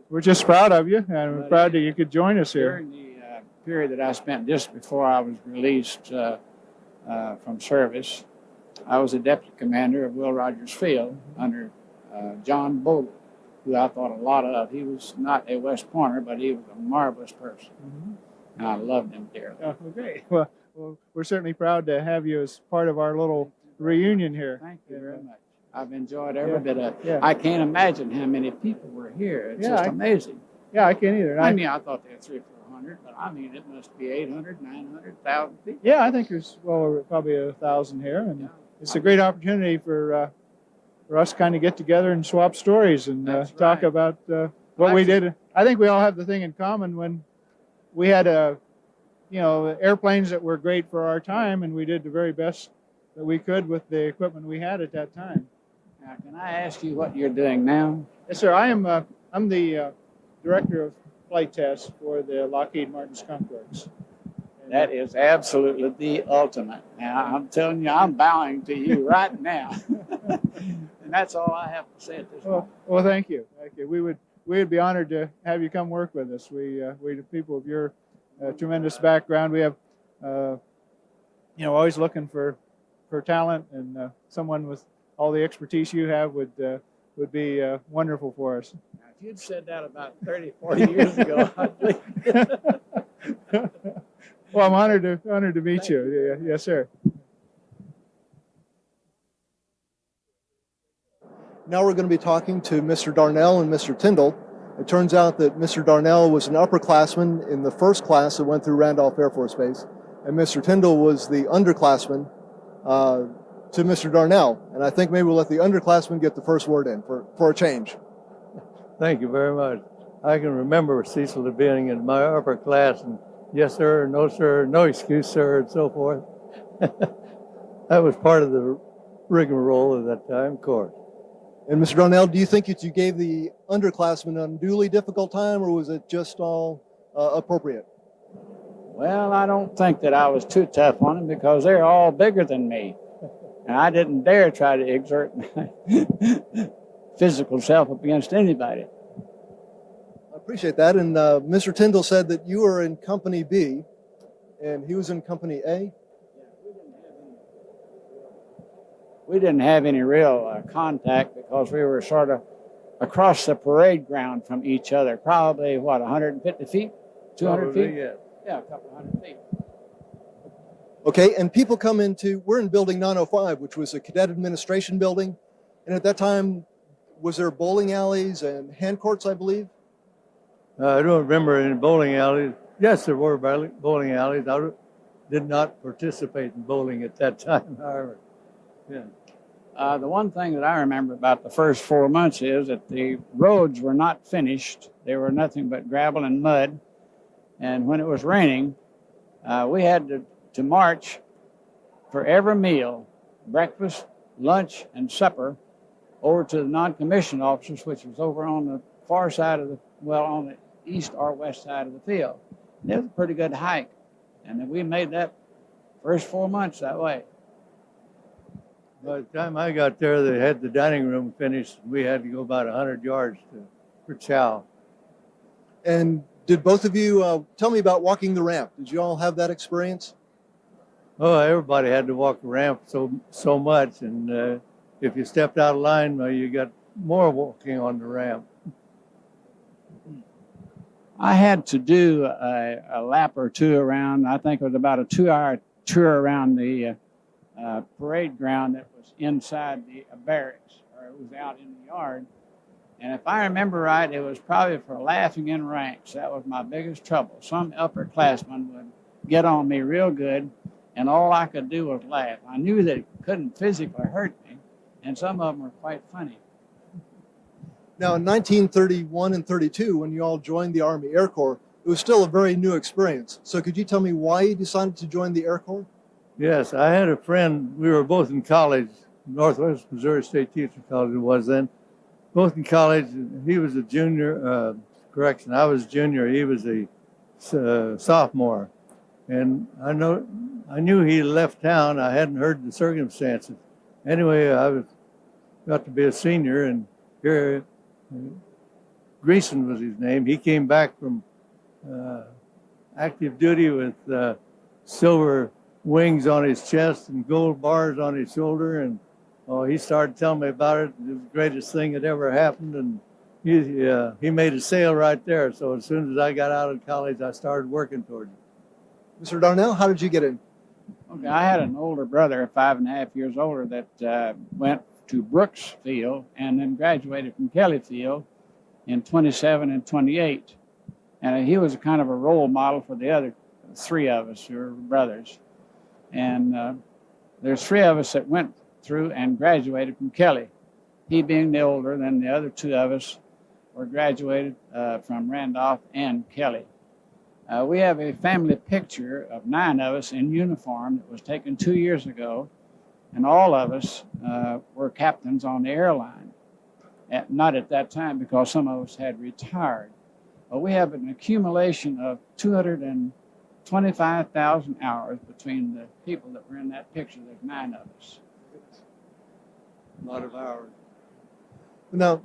We're just proud of you, and we're proud that you could join us here. During the period that I spent just before I was released from service, I was a deputy commander of Will Rogers Field under John Bogle, who I thought a lot of. He was not a West Pointer, but he was a marvelous person, and I loved him dearly. Oh, great. Well, we're certainly proud to have you as part of our little reunion here. Thank you very much. I've enjoyed every bit of it. I can't imagine how many people were here. It's just amazing. Yeah, I can't either. I mean, I thought they had 300 or 400, but I mean, it must be 800, 900, 1,000 people. Yeah, I think there's probably 1,000 here, and it's a great opportunity for us kind of get together and swap stories and talk about what we did. I think we all have the thing in common when we had airplanes that were great for our time, and we did the very best that we could with the equipment we had at that time. Now, can I ask you what you're doing now? Yes, sir. I'm the director of flight tests for the Lockheed Martin Skunk Works. That is absolutely the ultimate. Now, I'm telling you, I'm bowing to you right now. And that's all I have to say at this moment. Well, thank you. Thank you. We would be honored to have you come work with us. We the people of your tremendous background. We have, always looking for talent, and someone with all the expertise you have would be wonderful for us. Now, if you'd said that about 30, 40 years ago, I'd believe it. Well, I'm honored to meet you. Yeah, yes, sir. Now we're going to be talking to Mr. Darnell and Mr. Tyndall. It turns out that Mr. Darnell was an upperclassman in the first class that went through Randolph Air Force Base, and Mr. Tyndall was the underclassman to Mr. Darnell. And I think maybe we'll let the underclassman get the first word in for a change. Thank you very much. I can remember Cecil being in my upper class, and yes, sir, no excuse, sir, and so forth. That was part of the rigmarole at that time, of course. And Mr. Darnell, do you think that you gave the underclassmen an unduly difficult time, or was it just all appropriate? Well, I don't think that I was too tough on them because they're all bigger than me. And I didn't dare try to exert my physical self against anybody. I appreciate that. And Mr. Tyndall said that you were in Company B, and he was in Company A. We didn't have any real contact because we were sort of across the parade ground from each other, probably, 150 feet? 200 Probably, feet? yeah. Yeah, a couple hundred feet. Okay, and people come we're in Building 905, which was a cadet administration building. And at that time, was there bowling alleys and hand courts, I believe? I don't remember any bowling alleys. Yes, there were bowling alleys. I did not participate in bowling at that time, however. Yeah. The one thing that I remember about the first 4 months is that the roads were not finished. They were nothing but gravel and mud. And when it was raining, we had to march for every meal, breakfast, lunch, and supper, over to the non-commissioned officers, which was over on the far side of on the east or west side of the field. And it was a pretty good hike. And we made that first 4 months that way. By the time I got there, they had the dining room finished. We had to go about 100 yards for chow. And did both of you tell me about walking the ramp? Did you all have that experience? Oh, everybody had to walk the ramp so much, and if you stepped out of line, you got more walking on the ramp. I had to do a lap or two around. I think it was about a 2-hour tour around the parade ground that was inside the barracks, or it was out in the yard. And if I remember right, it was probably for laughing in ranks. That was my biggest trouble. Some upperclassmen would get on me real good, and all I could do was laugh. I knew that it couldn't physically hurt me, and some of them were quite funny. Now, in 1931 and 32, when you all joined the Army Air Corps, it was still a very new experience. So could you tell me why you decided to join the Air Corps? Yes, I had a friend. We were both in college, Northwest Missouri State Teacher College it was then. Both in college. He was a junior, I was a junior. He was a sophomore. And I knew he left town. I hadn't heard the circumstances. Anyway, got to be a senior, and here, Greason was his name. He came back from active duty with silver wings on his chest and gold bars on his shoulder, and he started telling me about it. It was the greatest thing that ever happened, and he made a sale right there. So as soon as I got out of college, I started working toward it. Mr. Darnell, how did you get in? Okay, I had an older brother, 5.5 years older, that went to Brooks Field and then graduated from Kelly Field in 27 and 28. And he was kind of a role model for the other 3 of us who were brothers. And there's 3 of us that went through and graduated from Kelly. He being the older, then the other 2 of us were graduated from Randolph and Kelly. We have a family picture of 9 of us in uniform that was taken 2 years ago, and all of us were captains on the airline. Not at that time because some of us had retired. But we have an accumulation of 225,000 hours between the people that were in that picture. There's 9 of us. A lot of hours. Now,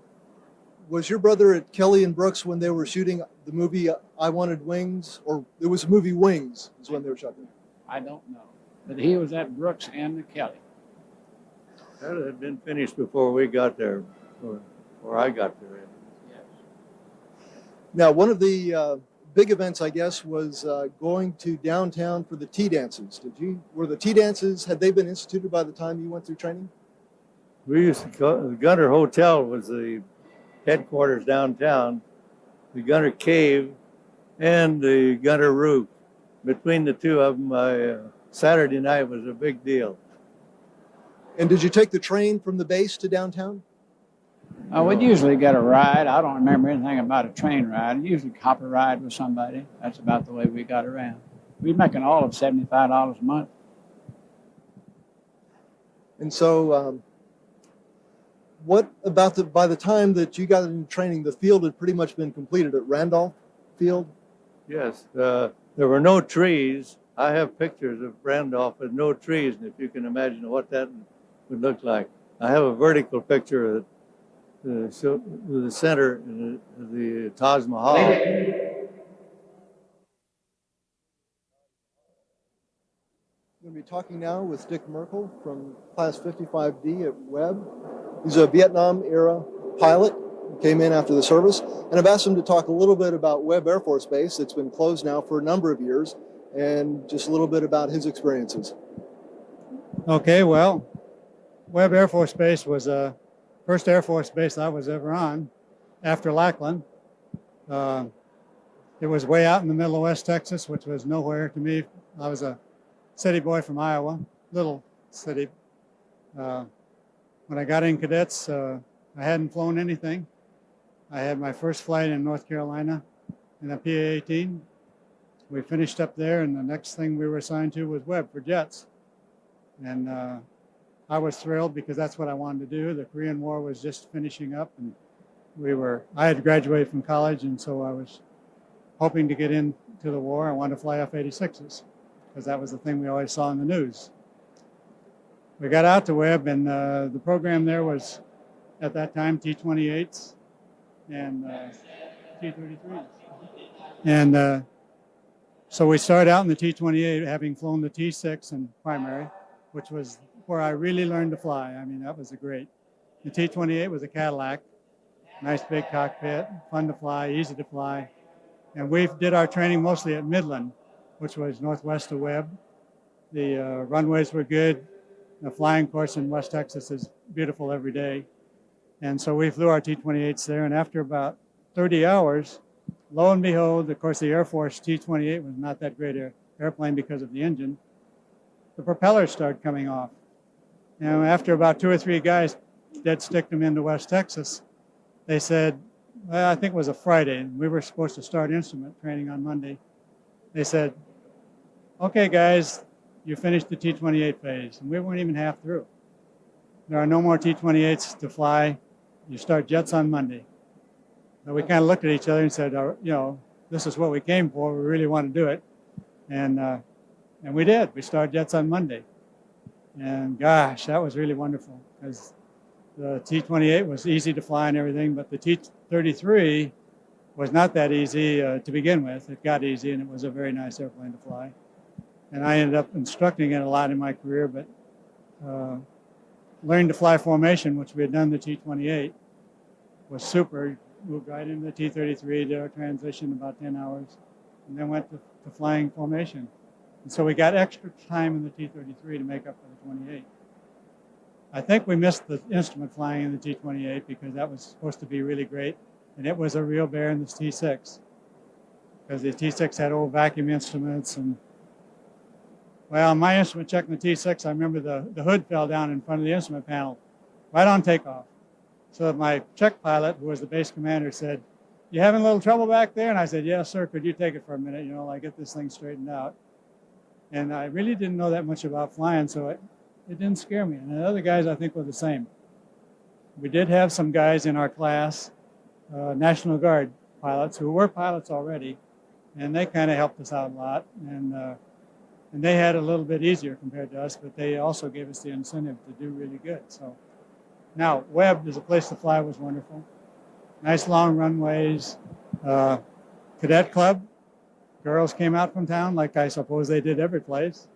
was your brother at Kelly and Brooks when they were shooting the movie I Wanted Wings? Or it was the movie Wings is when they were shot there? I don't know. But he was at Brooks and the Kelly. That had been finished before we got there, or I got there. Now, one of the big events, I guess, was going to downtown for the tea dances. Were the tea dances, had they been instituted by the time you went through training? We used to go, the Gunner Hotel was the headquarters downtown, the Gunner Cave and the Gunner Roof. Between the two of them, Saturday night was a big deal. And did you take the train from the base to downtown? We'd usually get a ride. I don't remember anything about a train ride. Usually hop a ride with somebody. That's about the way we got around. We'd make an all of $75 a month. And so what about by the time that you got into training, the field had pretty much been completed at Randolph Field? Yes, there were no trees. I have pictures of Randolph with no trees, and if you can imagine what that would look like. I have a vertical picture of the center in the Taj Mahal. We're going to be talking now with Dick Merkel from Class 55D at Webb. He's a Vietnam-era pilot who came in after the service, and I've asked him to talk a little bit about Webb Air Force Base. It's been closed now for a number of years, and just a little bit about his experiences. Okay, well, Webb Air Force Base was the first Air Force base I was ever on after Lackland. It was way out in the middle of West Texas, which was nowhere to me. I was a city boy from Iowa, little city. When I got in cadets, I hadn't flown anything. I had my first flight in North Carolina in a PA-18. We finished up there, and the next thing we were assigned to was Webb for jets. And I was thrilled because that's what I wanted to do. The Korean War was just finishing up, and I had graduated from college, and so I was hoping to get into the war. I wanted to fly F-86s because that was the thing we always saw in the news. We got out to Webb, and the program there was, at that time, T-28s and T-33s. And so we started out in the T-28, having flown the T-6 in primary, which was where I really learned to fly. I mean, that was great. The T-28 was a Cadillac, nice big cockpit, fun to fly, easy to fly. And we did our training mostly at Midland, which was northwest of Webb. The runways were good. The flying course in West Texas is beautiful every day. And so we flew our T-28s there, and after about 30 hours, lo and behold, of course, the Air Force T-28 was not that great an airplane because of the engine. The propellers started coming off. And after about 2 or 3 guys dead sticked them into West Texas, they said, well, I think it was a Friday, and we were supposed to start instrument training on Monday. They said, okay, guys, you finished the T-28 phase, and we weren't even half through. There are no more T-28s to fly. You start jets on Monday. So we kind of looked at each other and said, this is what we came for. We really want to do it. And we did. We started jets on Monday. And gosh, that was really wonderful because the T-28 was easy to fly and everything, but the T-33 was not that easy to begin with. It got easy, and it was a very nice airplane to fly. And I ended up instructing it a lot in my career, but learning to fly formation, which we had done the T-28, was super. We got into the T-33, did our transition about 10 hours, and then went to flying formation. And so we got extra time in the T-33 to make up for the 28. I think we missed the instrument flying in the T-28 because that was supposed to be really great, and it was a real bear in the T-6 because the T-6 had old vacuum instruments. And well, my instrument check in the T-6, I remember the hood fell down in front of the instrument panel right on takeoff. So my check pilot, who was the base commander, said, you having a little trouble back there? And I said, yes, sir. Could you take it for a minute? I get this thing straightened out. And I really didn't know that much about flying, so it didn't scare me. And the other guys, I think, were the same. We did have some guys in our class, National Guard pilots, who were pilots already, and they kind of helped us out a lot. And they had a little bit easier compared to us, but they also gave us the incentive to do really good. So now, Webb as a place to fly was wonderful. Nice long runways. Cadet Club. Girls came out from town, like I suppose they did every place.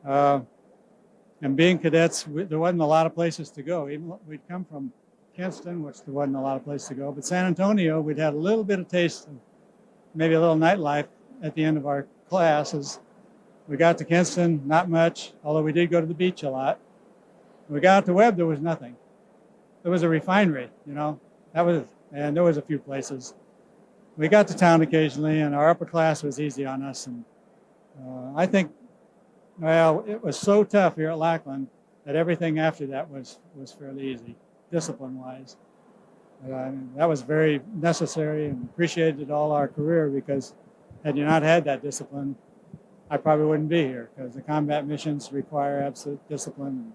And being cadets, there wasn't a lot of places to go. Even we'd come from Kinston, which there wasn't a lot of places to go. But San Antonio, we'd had a little bit of taste of maybe a little nightlife at the end of our classes. We got to Kinston, not much, although we did go to the beach a lot. When we got out to Webb, there was nothing. There was a refinery, and there was a few places. We got to town occasionally, and our upper class was easy on us. And I think, it was so tough here at Lackland that everything after that was fairly easy, discipline-wise. That was very necessary and appreciated all our career, because had you not had that discipline, I probably wouldn't be here, because the combat missions require absolute discipline.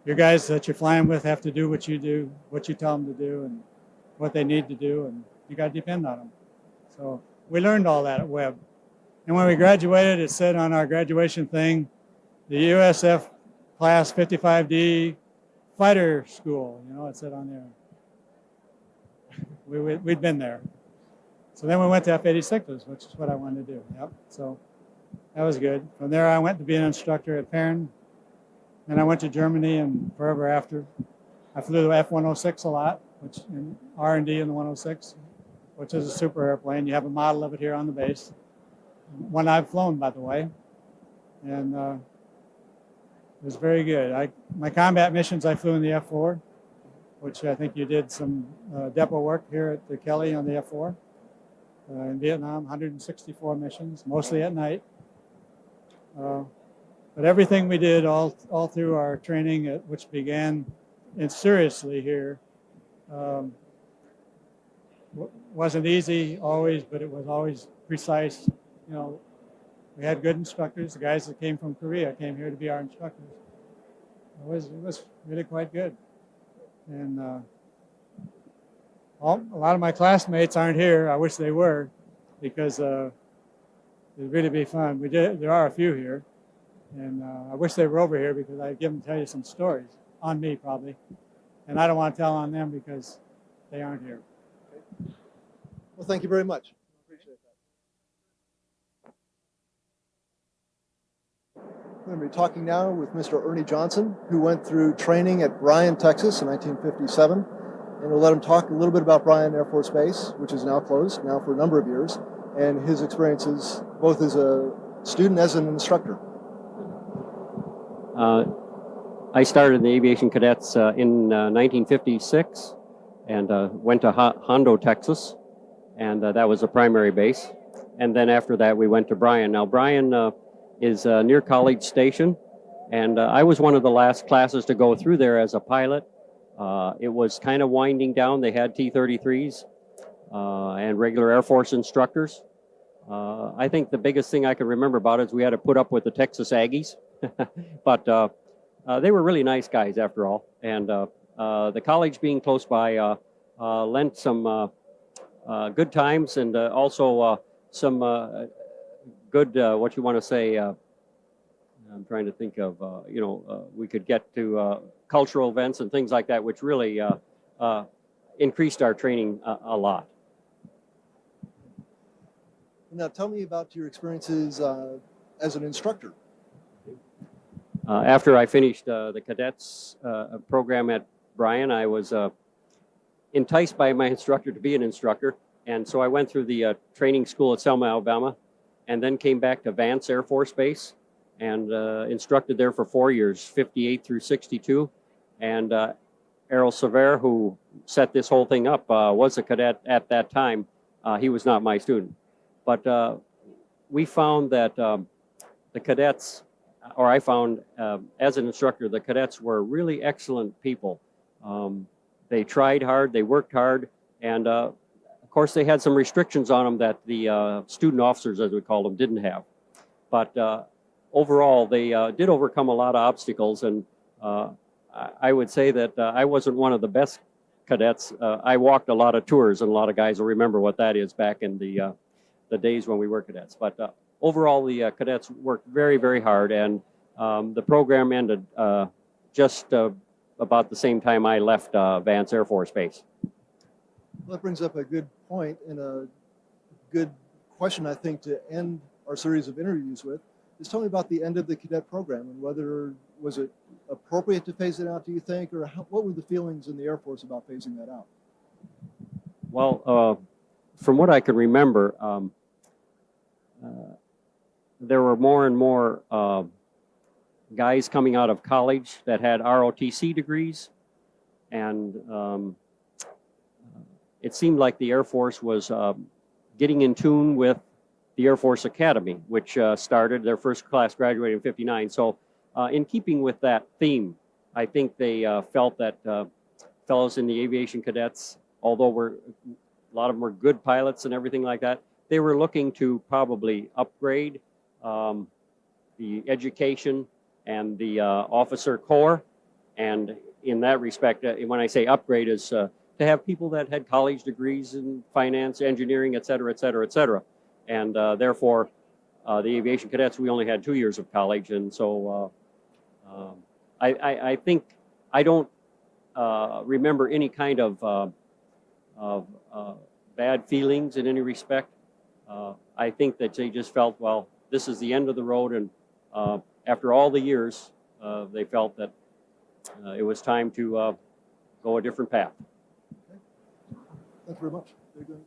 Your guys that you're flying with have to do what you do, what you tell them to do, and what they need to do, and you got to depend on them. So we learned all that at Webb. And when we graduated, it said on our graduation thing, the USF Class 55D Fighter School. It said on there. We'd been there. So then we went to F-86s, which is what I wanted to do. Yep. So that was good. From there, I went to be an instructor at Perrin. Then I went to Germany, and forever after, I flew the F-106 a lot, which in R&D in the 106, which is a super airplane. You have a model of it here on the base. One I've flown, by the way. And it was very good. My combat missions, I flew in the F-4, which I think you did some depot work here at the Kelly on the F-4. In Vietnam, 164 missions, mostly at night. But everything we did all through our training, which began seriously here, wasn't easy always, but it was always precise. We had good instructors. The guys that came from Korea came here to be our instructors. It was really quite good. And a lot of my classmates aren't here. I wish they were, because it'd really be fun. There are a few here, and I wish they were over here, because I'd give them to tell you some stories on me probably, and I don't want to tell on them because they aren't here. Okay. Well, thank you very much. Appreciate that. I'm going to be talking now with Mr. Ernie Johnson, who went through training at Bryan, Texas in 1957. And we'll let him talk a little bit about Bryan Air Force Base, which is now closed now for a number of years, and his experiences both as a student as an instructor. I started in the Aviation Cadets in 1956 and went to Hondo, Texas, and that was the primary base. And then after that, we went to Bryan. Now, Bryan is near College Station, and I was one of the last classes to go through there as a pilot. It was kind of winding down. They had T-33s and regular Air Force instructors. I think the biggest thing I can remember about it is we had to put up with the Texas Aggies, but they were really nice guys after all. And the college being close by lent some good times, and also some good, what you want to say, I'm trying to think of, we could get to cultural events and things like that, which really increased our training a lot. Now, tell me about your experiences as an instructor. After I finished the cadets program at Bryan, I was enticed by my instructor to be an instructor. And so I went through the training school at Selma, Alabama, and then came back to Vance Air Force Base and instructed there for 4 years, 58 through 62. And Errol, who set this whole thing up, was a cadet at that time. He was not my student. But we found that the cadets, or I found as an instructor, the cadets were really excellent people. They tried hard, they worked hard, and of course, they had some restrictions on them that the student officers, as we call them, didn't have. But overall, they did overcome a lot of obstacles, and I would say that I wasn't one of the best cadets. I walked a lot of tours, and a lot of guys will remember what that is back in the days when we were cadets. But overall, the cadets worked very, very hard, and the program ended just about the same time I left Vance Air Force Base. Well, that brings up a good point and a good question, I think, to end our series of interviews with. Just tell me about the end of the cadet program and whether was it appropriate to phase it out, do you think, or what were the feelings in the Air Force about phasing that out? Well, from what I can remember, there were more and more guys coming out of college that had ROTC degrees, and it seemed like the Air Force was getting in tune with the Air Force Academy, which started, their first class graduated in '59. So in keeping with that theme, I think they felt that fellows in the aviation cadets, although a lot of them were good pilots and everything like that, they were looking to probably upgrade the education and the officer corps. And in that respect, when I say upgrade, is to have people that had college degrees in finance, engineering, et cetera, et cetera, et cetera. And therefore, the aviation cadets, we only had 2 years of college. And so I think I don't remember any kind of bad feelings in any respect. I think that they just felt, well, this is the end of the road. And after all the years, they felt that it was time to go a different path. Okay. Thank you very much. Very good.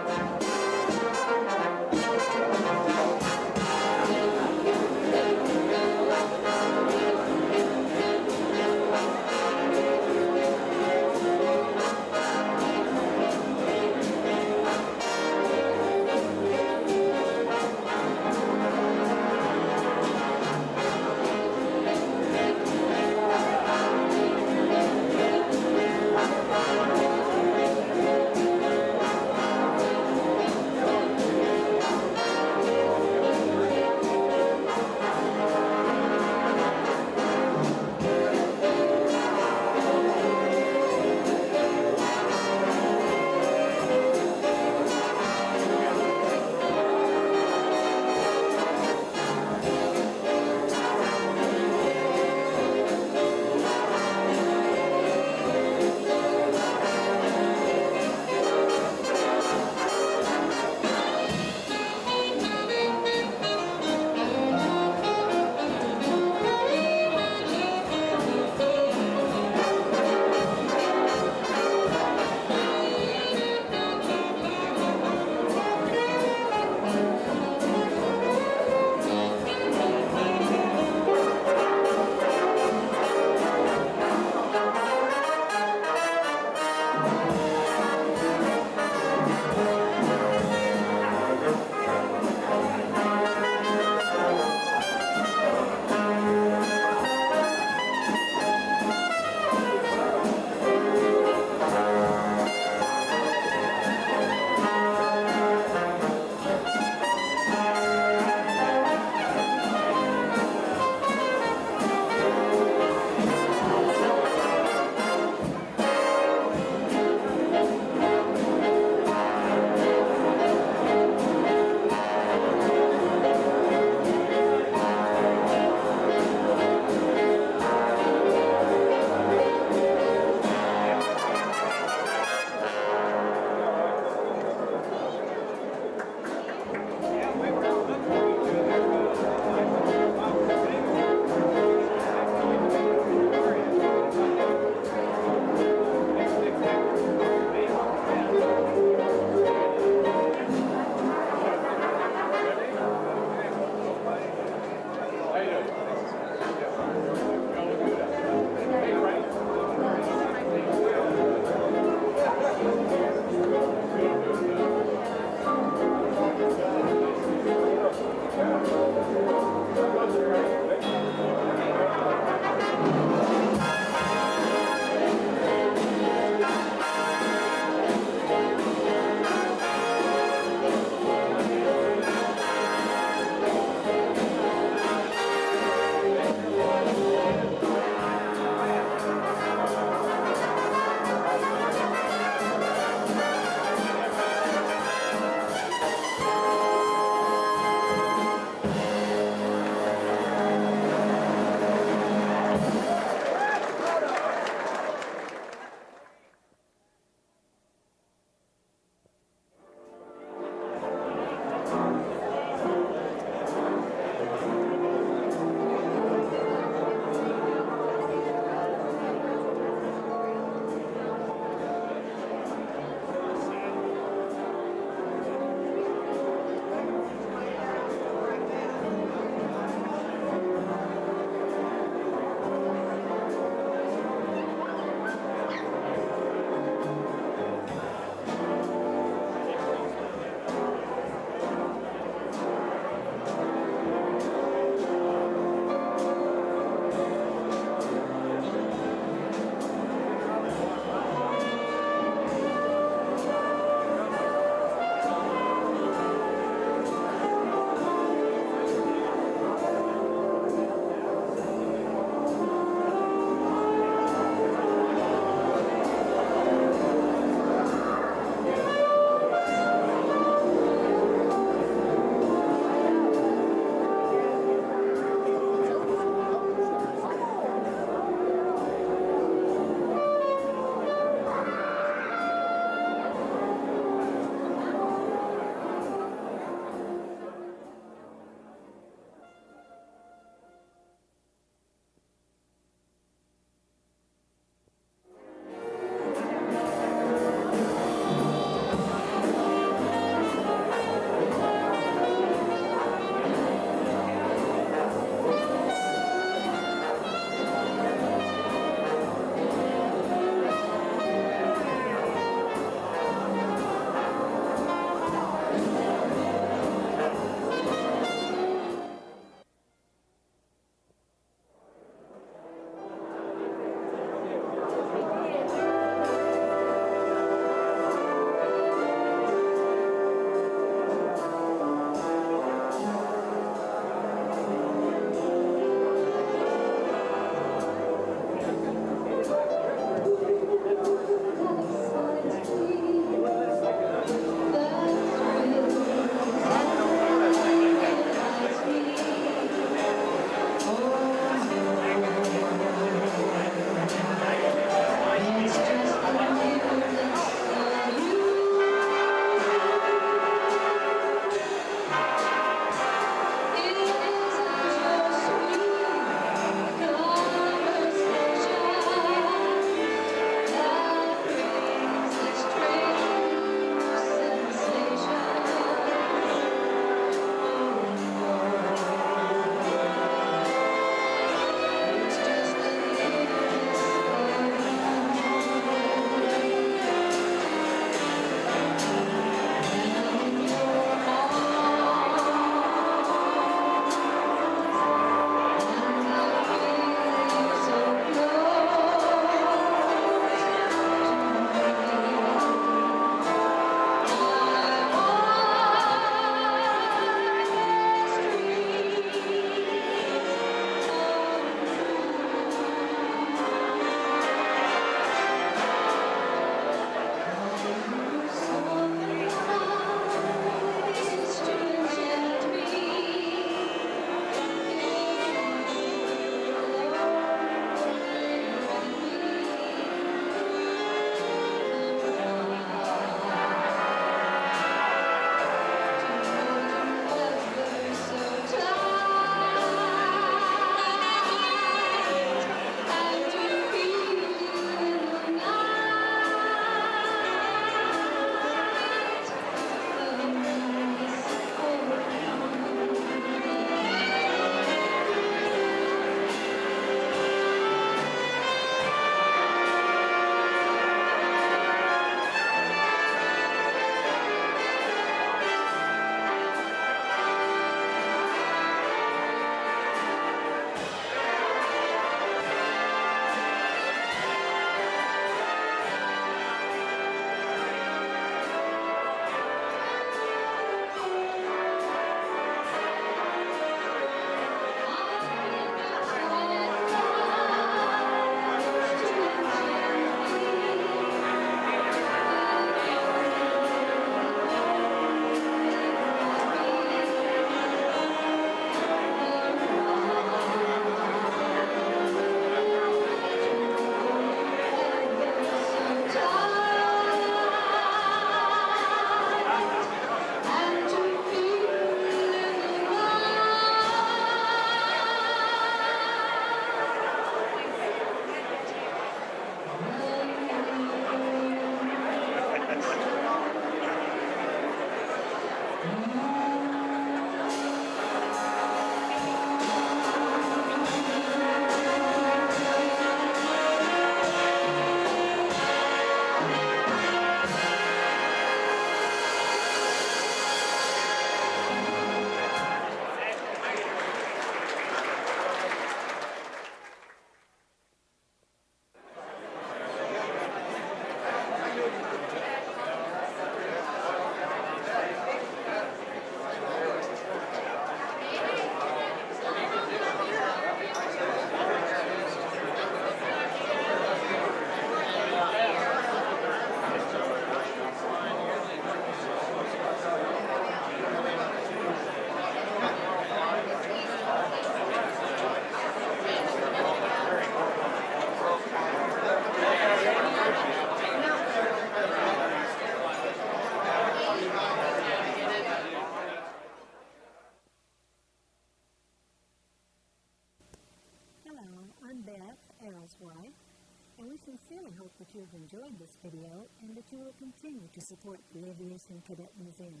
sincerely hope that you have enjoyed this video and that you will continue to support the Aviation Cadet Museum.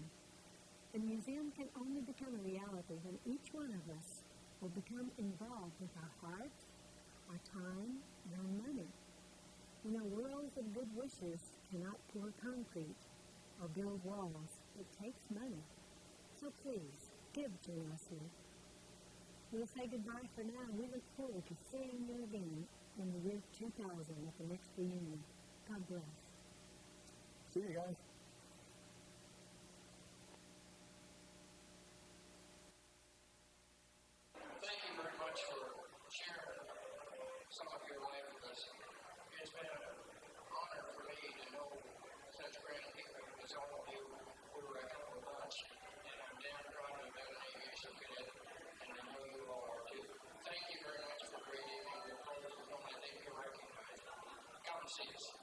The museum can only become a reality when each one of us will become involved with our hearts, our time, and our money. You know, worlds of good wishes cannot pour concrete or build walls. It takes money. So please, give generously. We'll say goodbye for now, and we look forward to seeing you again in the year 2000 at the next reunion. God bless. See you guys. Thank you very much for sharing some of your life with us. It's been an honor for me to know such great people as all of you who are a hell of a bunch, and I'm damn proud to have been an aviation cadet, and I know you all are too. Thank you very much for a great evening. We'll close with one I think you'll recognize. Come and see us.